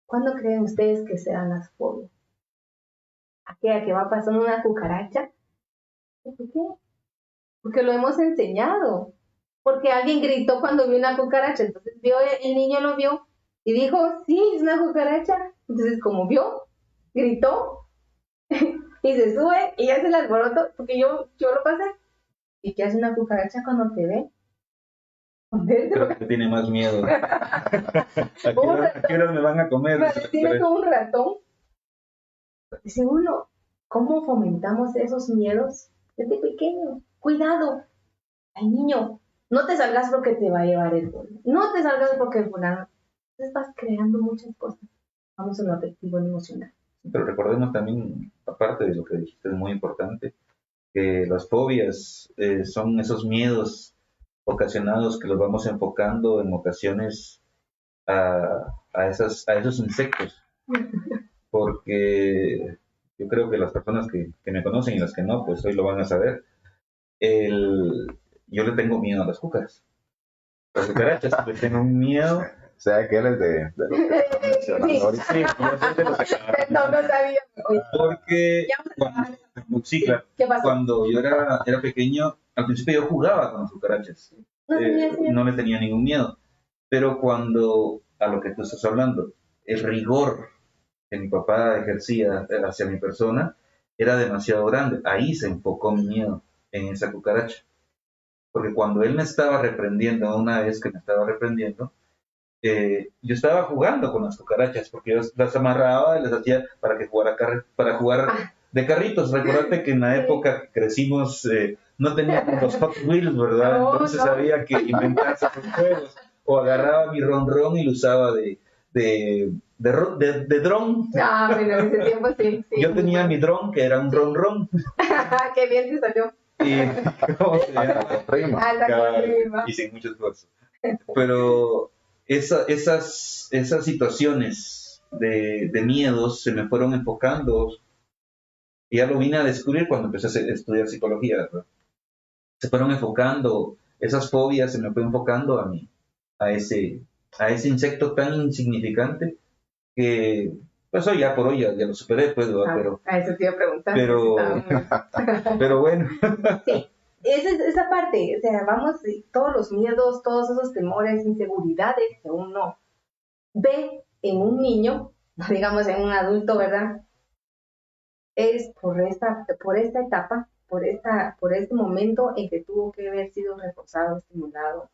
¿cuándo creen ustedes que se dan las fobias? ¿Aquella que va pasando una cucaracha? ¿Por qué? Porque lo hemos enseñado. Porque alguien gritó cuando vio una cucaracha. Entonces el niño lo vio Y dijo, sí, es una cucaracha. Entonces, como vio, gritó y se sube y hace el alboroto, porque yo lo pasé. ¿Y qué hace una cucaracha cuando te ve? Creo que tiene más miedo. ¿A qué horas me van a comer? Tiene como un ratón. Dice uno, ¿cómo fomentamos esos miedos desde pequeño? Cuidado, ay niño, no te salgas porque te va a llevar el gol. No te salgas porque el fulano. Entonces vas creando muchas cosas. Vamos a lo afectivo y emocional. Pero recordemos también, aparte de lo que dijiste, es muy importante, que las fobias son esos miedos ocasionados que los vamos enfocando en ocasiones a esos insectos. Porque yo creo que las personas que me conocen y las que no, pues hoy lo van a saber. Yo le tengo miedo a las cucarachas. Las cucarachas, le tengo un miedo. O sea, que él es de lo que está mencionando ahorita. Sí, yo soy de los que No sabía. porque sí, claro, ¿Qué pasó? cuando yo era pequeño, al principio yo jugaba con las cucarachas. No le tenía ningún miedo. Pero cuando, a lo que tú estás hablando, el rigor que mi papá ejercía hacia mi persona era demasiado grande. Ahí se enfocó mi miedo en esa cucaracha. Porque cuando él me estaba reprendiendo, una vez que me estaba reprendiendo, yo estaba jugando con las cucarachas, porque yo las amarraba y les hacía para jugar de carritos. Recordate que en la época que crecimos no teníamos los Hot Wheels, ¿verdad? Entonces había que inventarse los juegos. O agarraba mi ronrón y lo usaba de dron. Bueno, en ese tiempo sí. Yo tenía mi dron, que era un ronrón. Qué bien te salió. Y, ¿cómo se llama? Y sin mucho esfuerzo. Pero esas situaciones de miedos se me fueron enfocando, y ya lo vine a descubrir cuando empecé a estudiar psicología, ¿verdad? Se fueron enfocando, esas fobias se me fue enfocando a ese insecto tan insignificante que, pues hoy ya por hoy ya lo superé, pues, ¿verdad? A eso te iba a preguntar. Pero bueno. Sí. Esa parte, o sea, vamos, todos los miedos, todos esos temores, inseguridades que uno ve en un niño, digamos en un adulto, ¿verdad? Es por esta etapa, por este momento en que tuvo que haber sido reforzado, estimulado,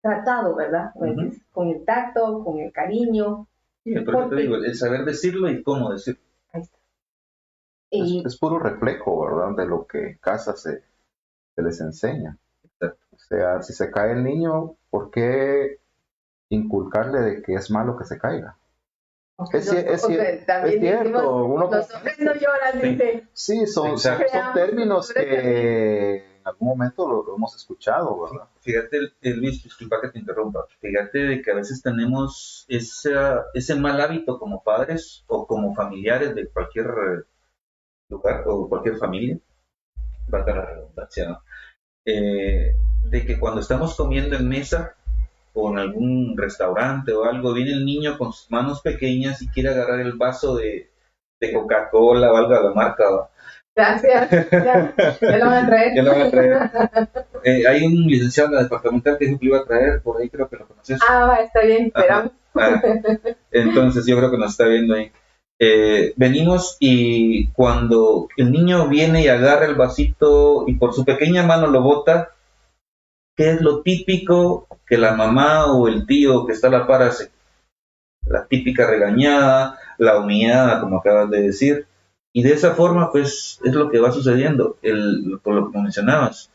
tratado, ¿verdad? Uh-huh. Con el tacto, con el cariño. Sí, pero te digo, el saber decirlo y cómo decirlo. Ahí está. Es puro reflejo, ¿verdad? De lo que en casa se les enseña. Exacto. O sea, si se cae el niño, ¿por qué inculcarle de que es malo que se caiga? Es cierto. Los hombres no lloran, dice. Sí, son términos que en algún momento lo hemos escuchado, ¿verdad? Fíjate, Luis, disculpa que te interrumpa. Fíjate de que a veces tenemos ese mal hábito como padres o como familiares de cualquier lugar o cualquier familia, valga la redundancia, ¿no? De que cuando estamos comiendo en mesa o en algún restaurante o algo, viene el niño con sus manos pequeñas y quiere agarrar el vaso de Coca-Cola, valga la marca, ¿no? Gracias, ya lo van a traer. Ya lo van a traer. Hay un licenciado en la departamental que dijo que lo iba a traer, por ahí creo que lo conoces. Está bien, esperamos. Entonces yo creo que nos está viendo ahí. Venimos y cuando el niño viene y agarra el vasito y por su pequeña mano lo bota, ¿qué es lo típico que la mamá o el tío que está a la par hace? La típica regañada, la humillada, como acabas de decir. Y de esa forma, pues, es lo que va sucediendo, por lo que mencionabas.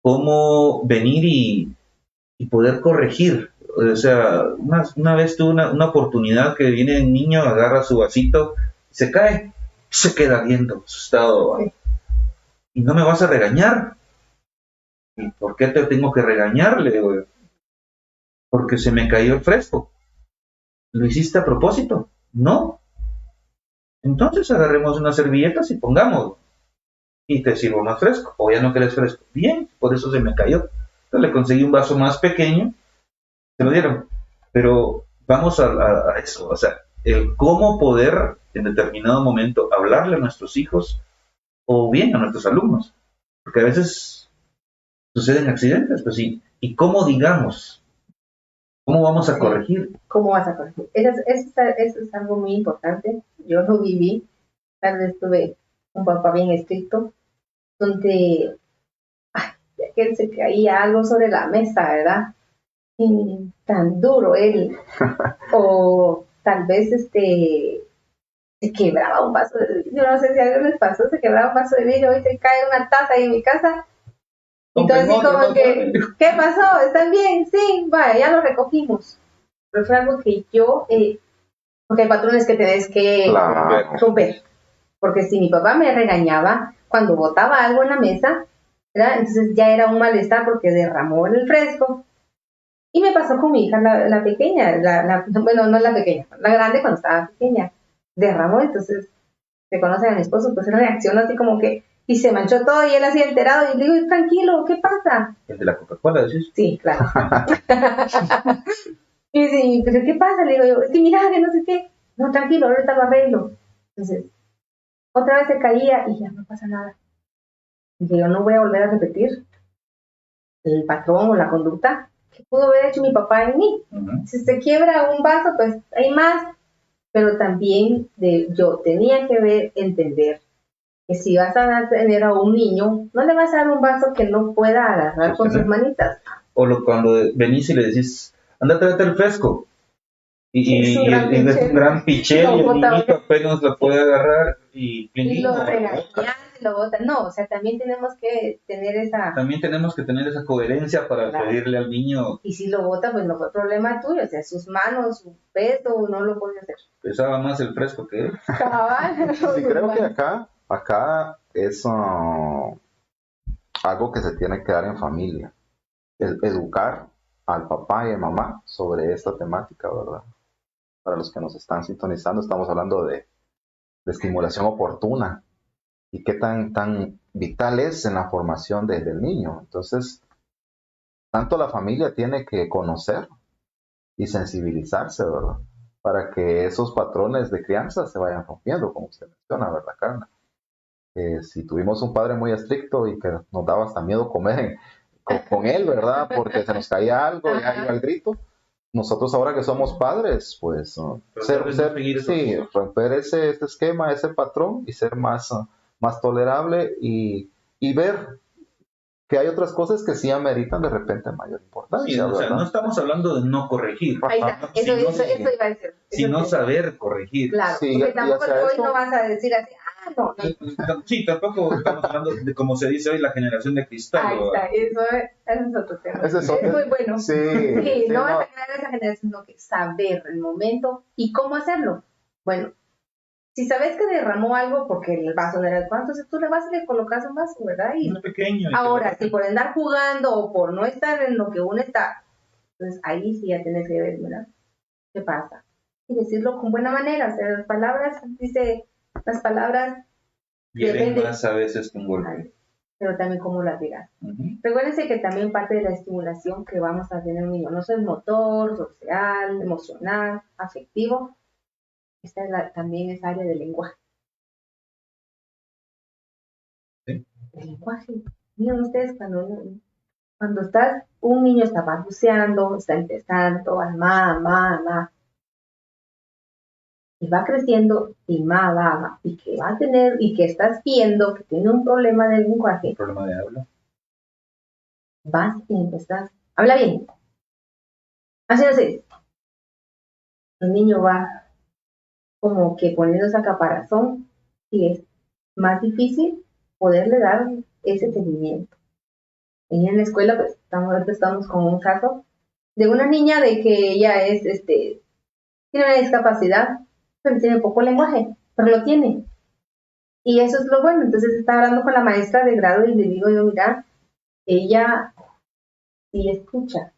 Cómo venir y poder corregir. O sea, una vez tuve una oportunidad que viene el niño, agarra su vasito, se cae, se queda viendo, asustado. Y no me vas a regañar. ¿Y por qué te tengo que regañarle, güey? Porque se me cayó el fresco. ¿Lo hiciste a propósito? No. Entonces agarremos unas servilletas y pongamos. Y te sirvo más fresco. O ya no querés fresco. Bien, por eso se me cayó. Entonces le conseguí un vaso más pequeño. Se lo dieron. Pero vamos a eso. O sea, el cómo poder en determinado momento hablarle a nuestros hijos o bien a nuestros alumnos. Porque a veces suceden accidentes, pues sí. ¿Y cómo digamos? ¿Cómo vamos a corregir? ¿Cómo vas a corregir? Eso es algo muy importante. Yo lo viví. Tal vez tuve un papá bien estricto, donde que él se caía algo sobre la mesa, ¿verdad? Y tan duro él. O tal vez se quebraba un vaso de vidrio. Yo no sé si a alguien les pasó, se quebraba un vaso de vidrio. Hoy se cae una taza ahí en mi casa. Y todo así como que, ¿qué pasó? ¿Están bien? Sí, vaya, ya lo recogimos. Pero fue algo que yo, porque hay patrones que tenés que romper. Porque si mi papá me regañaba cuando botaba algo en la mesa, ¿verdad? Entonces ya era un malestar porque derramó en el fresco. Y me pasó con mi hija, la pequeña, bueno, no la pequeña, la grande cuando estaba pequeña. Derramó, entonces se conoce a mi esposo, pues él reacciona así como que, y se manchó todo y él así enterado, y le digo, tranquilo, ¿qué pasa? ¿El de la Coca-Cola, decís? Sí, claro. Y dice, ¿pero qué pasa? Le digo yo, es que mira, que no sé qué. No, tranquilo, ahorita lo arreglo. Entonces, otra vez se caía y ya no pasa nada. Y yo no voy a volver a repetir el patrón o la conducta que pudo haber hecho mi papá en mí. Si se quiebra un vaso, pues hay más. Pero también yo tenía que entender que si vas a tener a un niño, no le vas a dar un vaso que no pueda agarrar con sus manitas. O cuando venís y le decís, anda, tráete el fresco. Y es un gran pichel y el niñito apenas lo puede agarrar y lo regañas y lo botas. No, o sea, también tenemos que tener esa... También tenemos que tener esa coherencia para pedirle al niño... Y si lo bota, pues no fue problema tuyo, o sea, sus manos, su peso, no lo puede hacer. Pesaba más el fresco que él. Sí, creo que acá es algo que se tiene que dar en familia. Educar al papá y a mamá sobre esta temática, ¿verdad? Para los que nos están sintonizando, estamos hablando de estimulación oportuna y qué tan vital es en la formación del niño. Entonces, tanto la familia tiene que conocer y sensibilizarse, ¿verdad? Para que esos patrones de crianza se vayan rompiendo, como usted menciona, ¿verdad, Carla? Si tuvimos un padre muy estricto y que nos daba hasta miedo comer con él, ¿verdad? Porque se nos caía algo, ya iba el grito. Nosotros ahora que somos padres, pues romper ese esquema, ese patrón y ser más tolerable y ver que hay otras cosas que sí ameritan de repente mayor importancia. Sí, o sea, no estamos hablando de no corregir. Ahí está, eso iba a decir. Sino saber corregir. Claro, sí, porque tampoco hoy no vas a decir así, no. Sí, tampoco estamos hablando de, como se dice hoy, la generación de cristal. Ahí está, eso es otro tema. Es muy bueno. Sí, no vas a crear esa generación, sino que saber el momento y cómo hacerlo. Bueno, si sabes que derramó algo porque el vaso no era el cuánto, entonces tú le vas y le colocas un vaso, ¿verdad? Y pequeño. Ahora, si por andar jugando o por no estar en lo que uno está, entonces ahí sí ya tienes que ver, ¿verdad? ¿Qué pasa? Y decirlo con buena manera, o sea, las palabras vienen más a veces que un golpe. Pero también cómo las digas. Recuérdense que también parte de la estimulación que vamos a tener un niño, no solo el motor, social, emocional, afectivo, también es área del lenguaje. ¿Sí? El lenguaje. Miren ustedes cuando un niño está balbuceando, está empezando, mamá, y va creciendo, y mamá, y que va a tener, y que estás viendo que tiene un problema de lenguaje. ¿Un problema de habla? Vas y empezás, habla bien. Así no sé. El niño va como que poniendo esa caparazón y es más difícil poderle dar ese seguimiento. Y en la escuela, pues, estamos con un caso de una niña de que ella tiene una discapacidad, pero tiene poco lenguaje, pero lo tiene. Y eso es lo bueno. Entonces está hablando con la maestra de grado y le digo yo, mira, ella sí escucha.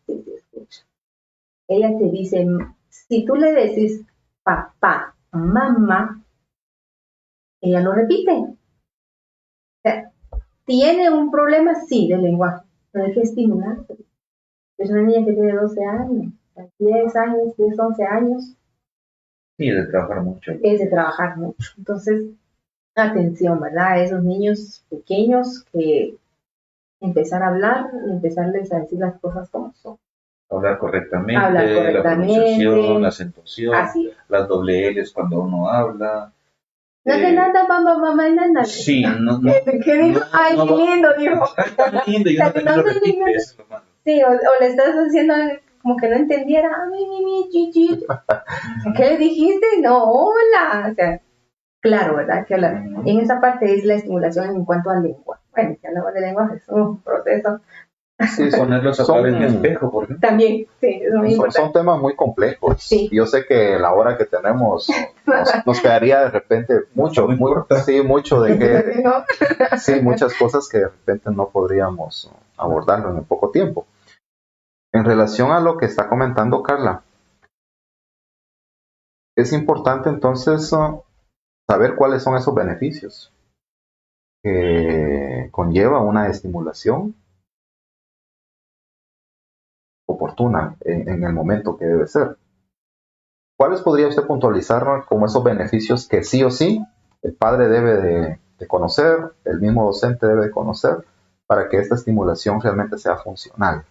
Ella te dice, si tú le decís papá, mamá, ella lo repite. O sea, tiene un problema, sí, de lenguaje, pero hay que estimularse. Es una niña que tiene 12 años, 10 años, 10, 11 años. Sí, es de trabajar mucho. Es de trabajar mucho. Entonces, atención, ¿verdad? A esos niños pequeños que empezar a hablar y empezarles a decir las cosas como son. Hablar correctamente, Hablar la correctamente. pronunciación, la acentuación, Así es. las doble L's cuando uno habla. No te nada, mamá, nada. Sí, no, ¿Qué dijo? Ay, no qué lindo, dijo. Ay, tan lindo, y uno también lo repite, eso es lo malo. Sí, o le estás haciendo como que no entendiera. Chichi. ¿Qué le dijiste? No, hola. O sea, claro, ¿verdad? Que hablar. En esa parte es la estimulación en cuanto a lengua. Bueno, si hablamos de lengua, es un proceso. Sí, Ponerlos a hablar en espejo, por ejemplo. También, sí, es muy importante. Son temas muy complejos. Sí. Yo sé que la hora que tenemos nos quedaría de repente mucho de que, ¿No? sí, muchas cosas que de repente no podríamos abordarlo en poco tiempo. En relación a lo que está comentando Carla, es importante entonces saber cuáles son esos beneficios que conlleva una estimulación oportuna en el momento que debe ser. ¿Cuáles podría usted puntualizar como esos beneficios que sí o sí el padre debe de conocer, el mismo docente debe de conocer para que esta estimulación realmente sea funcional?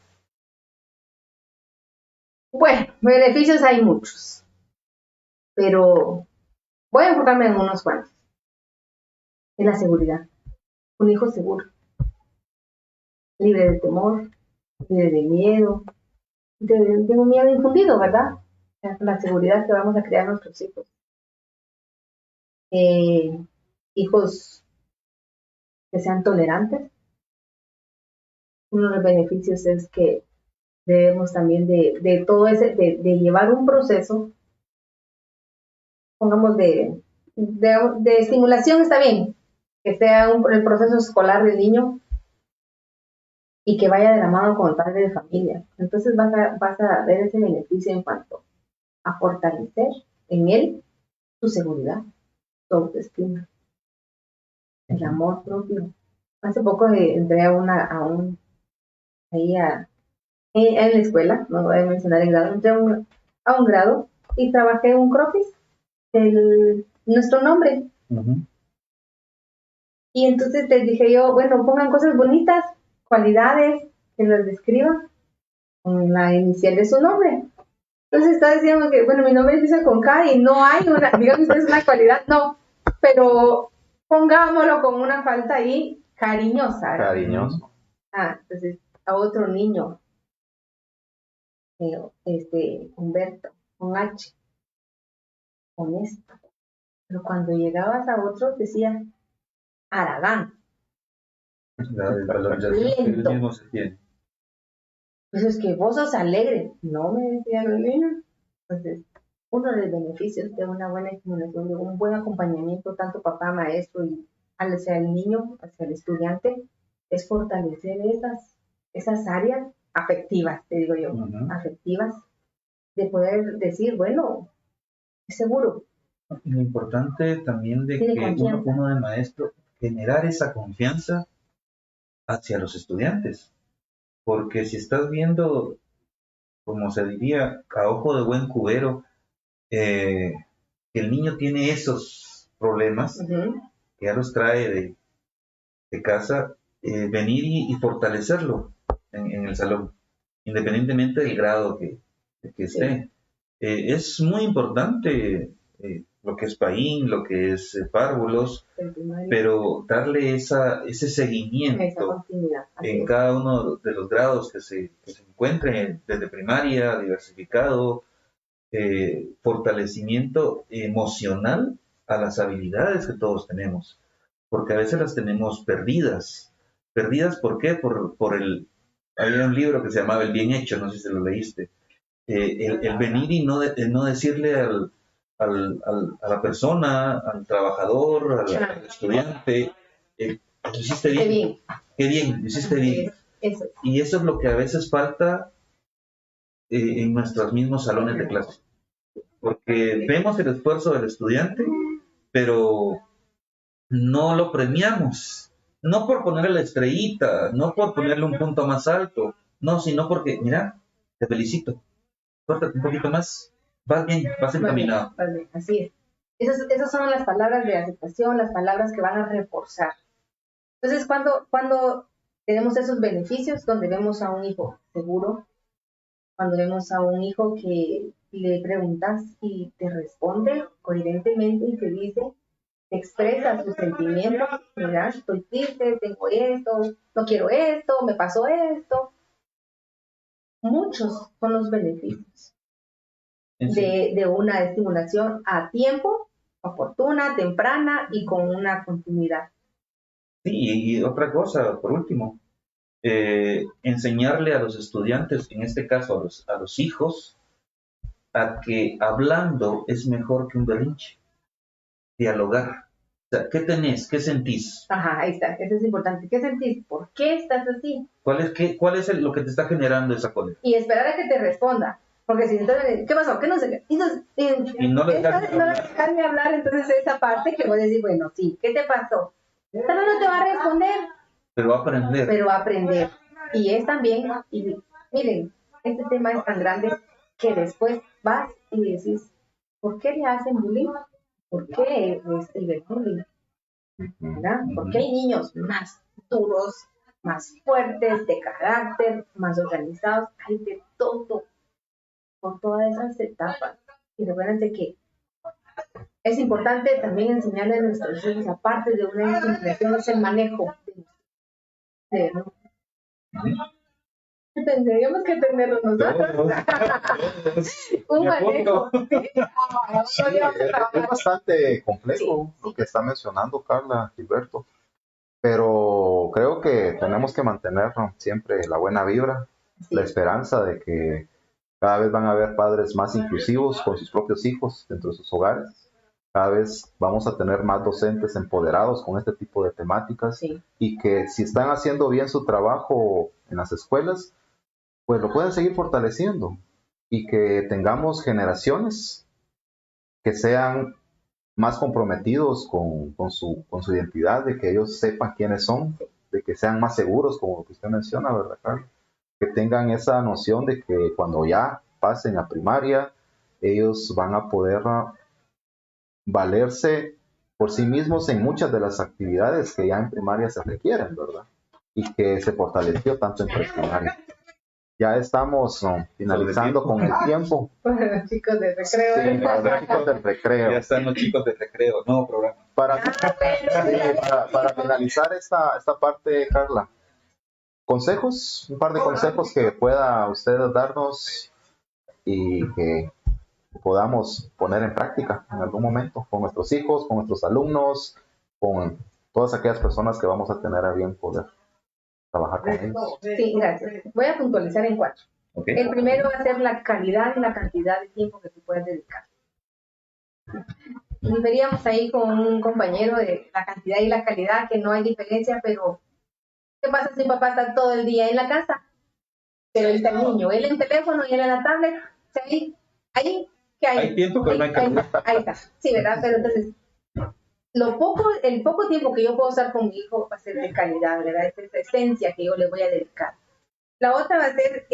Bueno, beneficios hay muchos, pero voy a enfocarme en unos cuantos. En la seguridad. Un hijo seguro, libre de temor, libre de miedo, de un miedo infundido, ¿verdad? La seguridad que vamos a crear nuestros hijos. Hijos que sean tolerantes. Uno de los beneficios es que debemos también de todo ese, de llevar un proceso, pongamos de estimulación, está bien, que sea el proceso escolar del niño y que vaya de la mano con el padre de familia. Entonces vas a ver ese beneficio en cuanto a fortalecer en él su seguridad, su autoestima, el amor propio. Hace poco entré en la escuela, no voy a mencionar el grado, entré a un grado y trabajé en un croquis nuestro nombre. Y entonces les dije yo, bueno, pongan cosas bonitas, cualidades, que las describan con la inicial de su nombre. Entonces está diciendo que, bueno, mi nombre empieza con K y no hay una, digamos que es una cualidad, no, pero pongámoslo con una falta ahí cariñosa. ¿verdad? Cariñoso. Entonces a otro niño, Humberto, con H, honesto. Pero cuando llegabas a otro decía Aragán. El valorización que él mismo se tiene. Entonces, que vos sos alegre. No, me decían los niños. Entonces, uno de los beneficios de una buena estimulación, de un buen acompañamiento, tanto papá, maestro y hacia el niño, hacia el estudiante, es fortalecer esas áreas afectivas, te digo yo, afectivas, de poder decir, bueno, es seguro. Lo importante también de que uno de maestro, generar esa confianza hacia los estudiantes. Porque si estás viendo, como se diría, a ojo de buen cubero, que el niño tiene esos problemas, que ya los trae de casa, venir y fortalecerlo en el salón, independientemente del grado que esté. Es muy importante lo que es PAIN, lo que es párvulos, pero darle ese seguimiento en cada uno de los grados que se encuentren, desde primaria, diversificado, fortalecimiento emocional a las habilidades que todos tenemos, porque a veces las tenemos perdidas. ¿Perdidas por qué? Había un libro que se llamaba El Bien Hecho, no sé si lo leíste. El venir y no decirle a la persona, al trabajador, al estudiante, lo hiciste bien, qué bien, lo hiciste bien. Y eso es lo que a veces falta en nuestros mismos salones de clase, porque vemos el esfuerzo del estudiante, pero no lo premiamos, no por ponerle la estrellita, no por ponerle un punto más alto, no, sino porque, mira, te felicito, córtate un poquito más, vas bien, vas encaminado. Vale, así es. Esas son las palabras de aceptación, las palabras que van a reforzar. Entonces, cuando tenemos esos beneficios, donde vemos a un hijo seguro, Cuando vemos a un hijo que le preguntas y te responde coherentemente y te dice, te expresa sus sentimientos, mira, estoy triste, tengo esto, no quiero esto, me pasó esto. Muchos son los beneficios de una estimulación a tiempo, oportuna, temprana y con una continuidad. Sí, y otra cosa, por último, enseñarle a los estudiantes, en este caso a los hijos, a que hablando es mejor que un berrinche, dialogar. O sea, ¿qué tenés? ¿Qué sentís? Ajá, ahí está, eso es importante. ¿Qué sentís? ¿Por qué estás así? ¿Cuál es lo que te está generando esa cólera? Y esperar a que te responda. Porque si entonces, ¿qué pasó? ¿Qué no sé qué? Y no le dejas no dejarme hablar, entonces esa parte que voy a decir, bueno, sí, ¿qué te pasó? Tal vez no te va a responder, pero va a aprender. pero va a aprender. Y es también, y miren, este tema es tan grande que después vas y decís, ¿por qué le hacen bullying? ¿Por qué reciben bullying? ¿Verdad? Porque hay niños más duros, más fuertes de carácter, más organizados, hay de todo, por todas esas etapas. Y recuerden que es importante también enseñarle a nuestros hijos, aparte de una estimulación, es el manejo de tendríamos que tenerlo nosotros. Un manejo. Sí, es bastante complejo lo que está mencionando Carla, Gilberto, pero creo que tenemos que mantener siempre la buena vibra, Sí. la esperanza de que cada vez van a haber padres más inclusivos con sus propios hijos dentro de sus hogares. Cada vez vamos a tener más docentes empoderados con este tipo de temáticas, Sí. y que si están haciendo bien su trabajo en las escuelas, pues lo pueden seguir fortaleciendo, y que tengamos generaciones que sean más comprometidos con su identidad, de que ellos sepan quiénes son, de que sean más seguros, como lo que usted menciona, ¿verdad, Carlos? Que tengan esa noción de que cuando ya pasen a primaria, ellos van a poder valerse por sí mismos en muchas de las actividades que ya en primaria se requieren, ¿verdad? Y que se fortaleció tanto en preprimaria. Ya estamos finalizando con el tiempo. Bueno, chicos de recreo. Sí, para los chicos del recreo. Ya están los chicos de recreo, nuevo programa. Para finalizar esta parte, Carla, consejos, un par de consejos que pueda usted darnos y que podamos poner en práctica en algún momento con nuestros hijos, con nuestros alumnos, con todas aquellas personas que vamos a tener a bien poder trabajar con ellos. Sí, gracias. Voy a puntualizar en 4. Okay. El primero va a ser la calidad y la cantidad de tiempo que tú puedes dedicar. Diferíamos ahí con un compañero de la cantidad y la calidad, que no hay diferencia, pero ¿qué pasa si papá está todo el día en la casa? Pero él está el niño, él en teléfono y él en la tablet. O sea, ahí ¿qué hay? Hay tiempo, pero no hay calidad. Ahí está, sí, ¿verdad? Pero entonces, el poco tiempo que yo puedo estar con mi hijo va a ser de calidad, ¿verdad? Es esa esencia que yo le voy a dedicar. La otra va a ser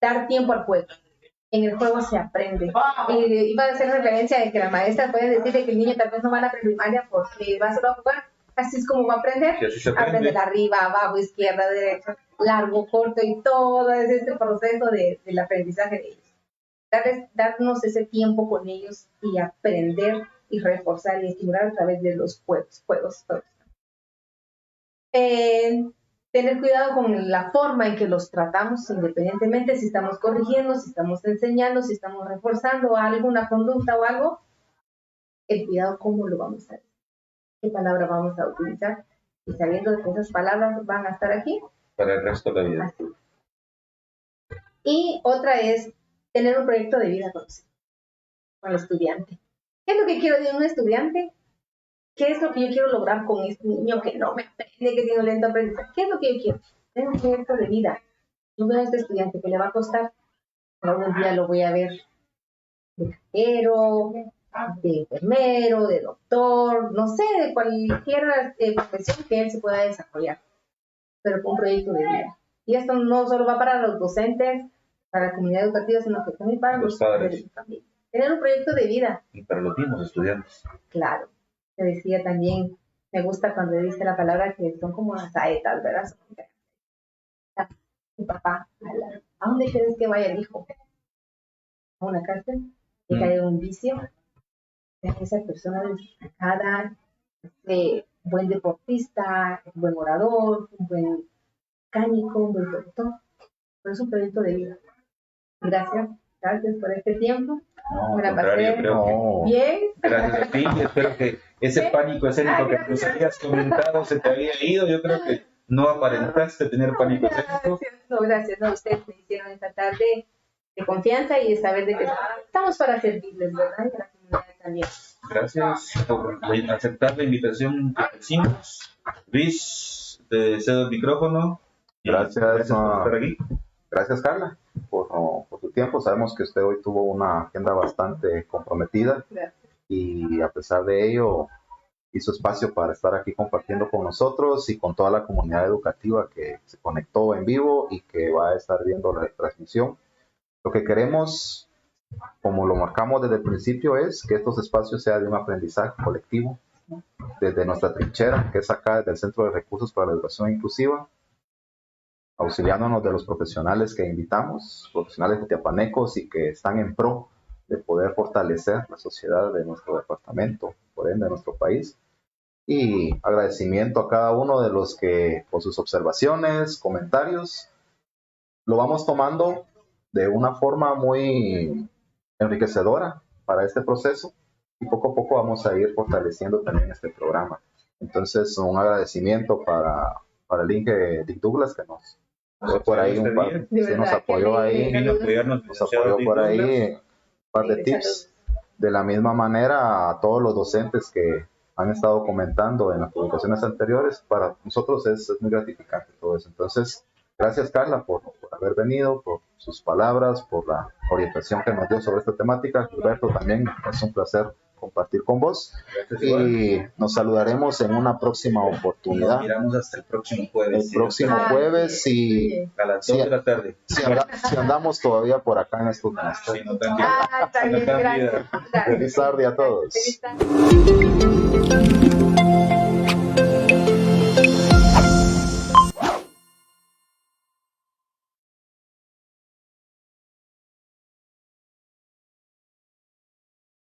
dar tiempo al juego. En el juego se aprende. Iba a hacer referencia de que la maestra puede decir de que el niño tal vez no va a la primaria porque va solo a jugar. Así es como va a aprender. Aprende de arriba, abajo, izquierda, derecha, largo, corto y todo es este proceso del aprendizaje de ellos. Darnos ese tiempo con ellos y aprender y reforzar y estimular a través de los juegos. Tener cuidado con la forma en que los tratamos, independientemente si estamos corrigiendo, si estamos enseñando, si estamos reforzando alguna conducta o algo, el cuidado cómo lo vamos a hacer, qué palabra vamos a utilizar, y sabiendo que esas palabras van a estar aquí para el resto de la vida. Así. Y otra es tener un proyecto de vida con el estudiante. ¿Qué es lo que quiero de un estudiante? ¿Qué es lo que yo quiero lograr con este niño que no me aprende, que tiene un lento aprendizaje? ¿Qué es lo que yo quiero? Tener un proyecto de vida. Yo veo a este estudiante que le va a costar, pero algún día lo voy a ver de cajero, de enfermero, de doctor, no sé, de cualquier profesión que él se pueda desarrollar, pero con un proyecto de vida. Y esto no solo va para los docentes, para la comunidad educativa, sino que también para los padres también. Tener un proyecto de vida. Y para los mismos estudiantes. Claro. Te decía también, me gusta cuando dice la palabra que son como las saetas, ¿verdad? Mi papá ¿A dónde quieres que vaya el hijo? ¿A una cárcel? ¿Que caiga en un vicio? Esa persona destacada, buen deportista, buen orador, un buen mecánico, un buen doctor. Pero es un proyecto de vida. Gracias por este tiempo. No, Me al la contrario, pasé creo que bien. gracias a ti, y espero que ese pánico escénico que nos habías comentado se te había ido. Yo creo que no aparentaste tener pánico escénico. Gracias. No, ustedes me hicieron esta tarde de confianza y de saber de que estamos para servirles, ¿verdad? Y a la comunidad también. Gracias por aceptar la invitación que te hicimos. Luis, te cedo el micrófono. Gracias Por estar aquí. Gracias, Carla, por su tiempo. Sabemos que usted hoy tuvo una agenda bastante comprometida. Gracias. Y a pesar de ello hizo espacio para estar aquí compartiendo con nosotros y con toda la comunidad educativa que se conectó en vivo y que va a estar viendo la transmisión. Lo que queremos, como lo marcamos desde el principio, es que estos espacios sean de un aprendizaje colectivo desde nuestra trinchera, que es acá desde el Centro de Recursos para la Educación Inclusiva, auxiliándonos de los profesionales que invitamos, profesionales jutiapanecos y que están en pro de poder fortalecer la sociedad de nuestro departamento, por ende de nuestro país. Y agradecimiento a cada uno de los que, por sus observaciones, comentarios, lo vamos tomando de una forma muy enriquecedora para este proceso y poco a poco vamos a ir fortaleciendo también este programa. Entonces, un agradecimiento para el Inge Dick Douglas, que nos por ahí nos apoyó ahí, nos apoyó por ahí un par de tips. De la misma manera a todos los docentes que han estado comentando en las publicaciones anteriores, para nosotros es muy gratificante todo eso. Entonces, gracias Carla por haber venido, por sus palabras, por la orientación que nos dio sobre esta temática. Gilberto, también es un placer compartir con vos. Y nos saludaremos en una próxima oportunidad. Nos miramos hasta el próximo jueves. El próximo jueves y a las 2 de la tarde. Si andamos todavía por acá en estos Sí, no tan Feliz tarde a todos. Feliz tarde.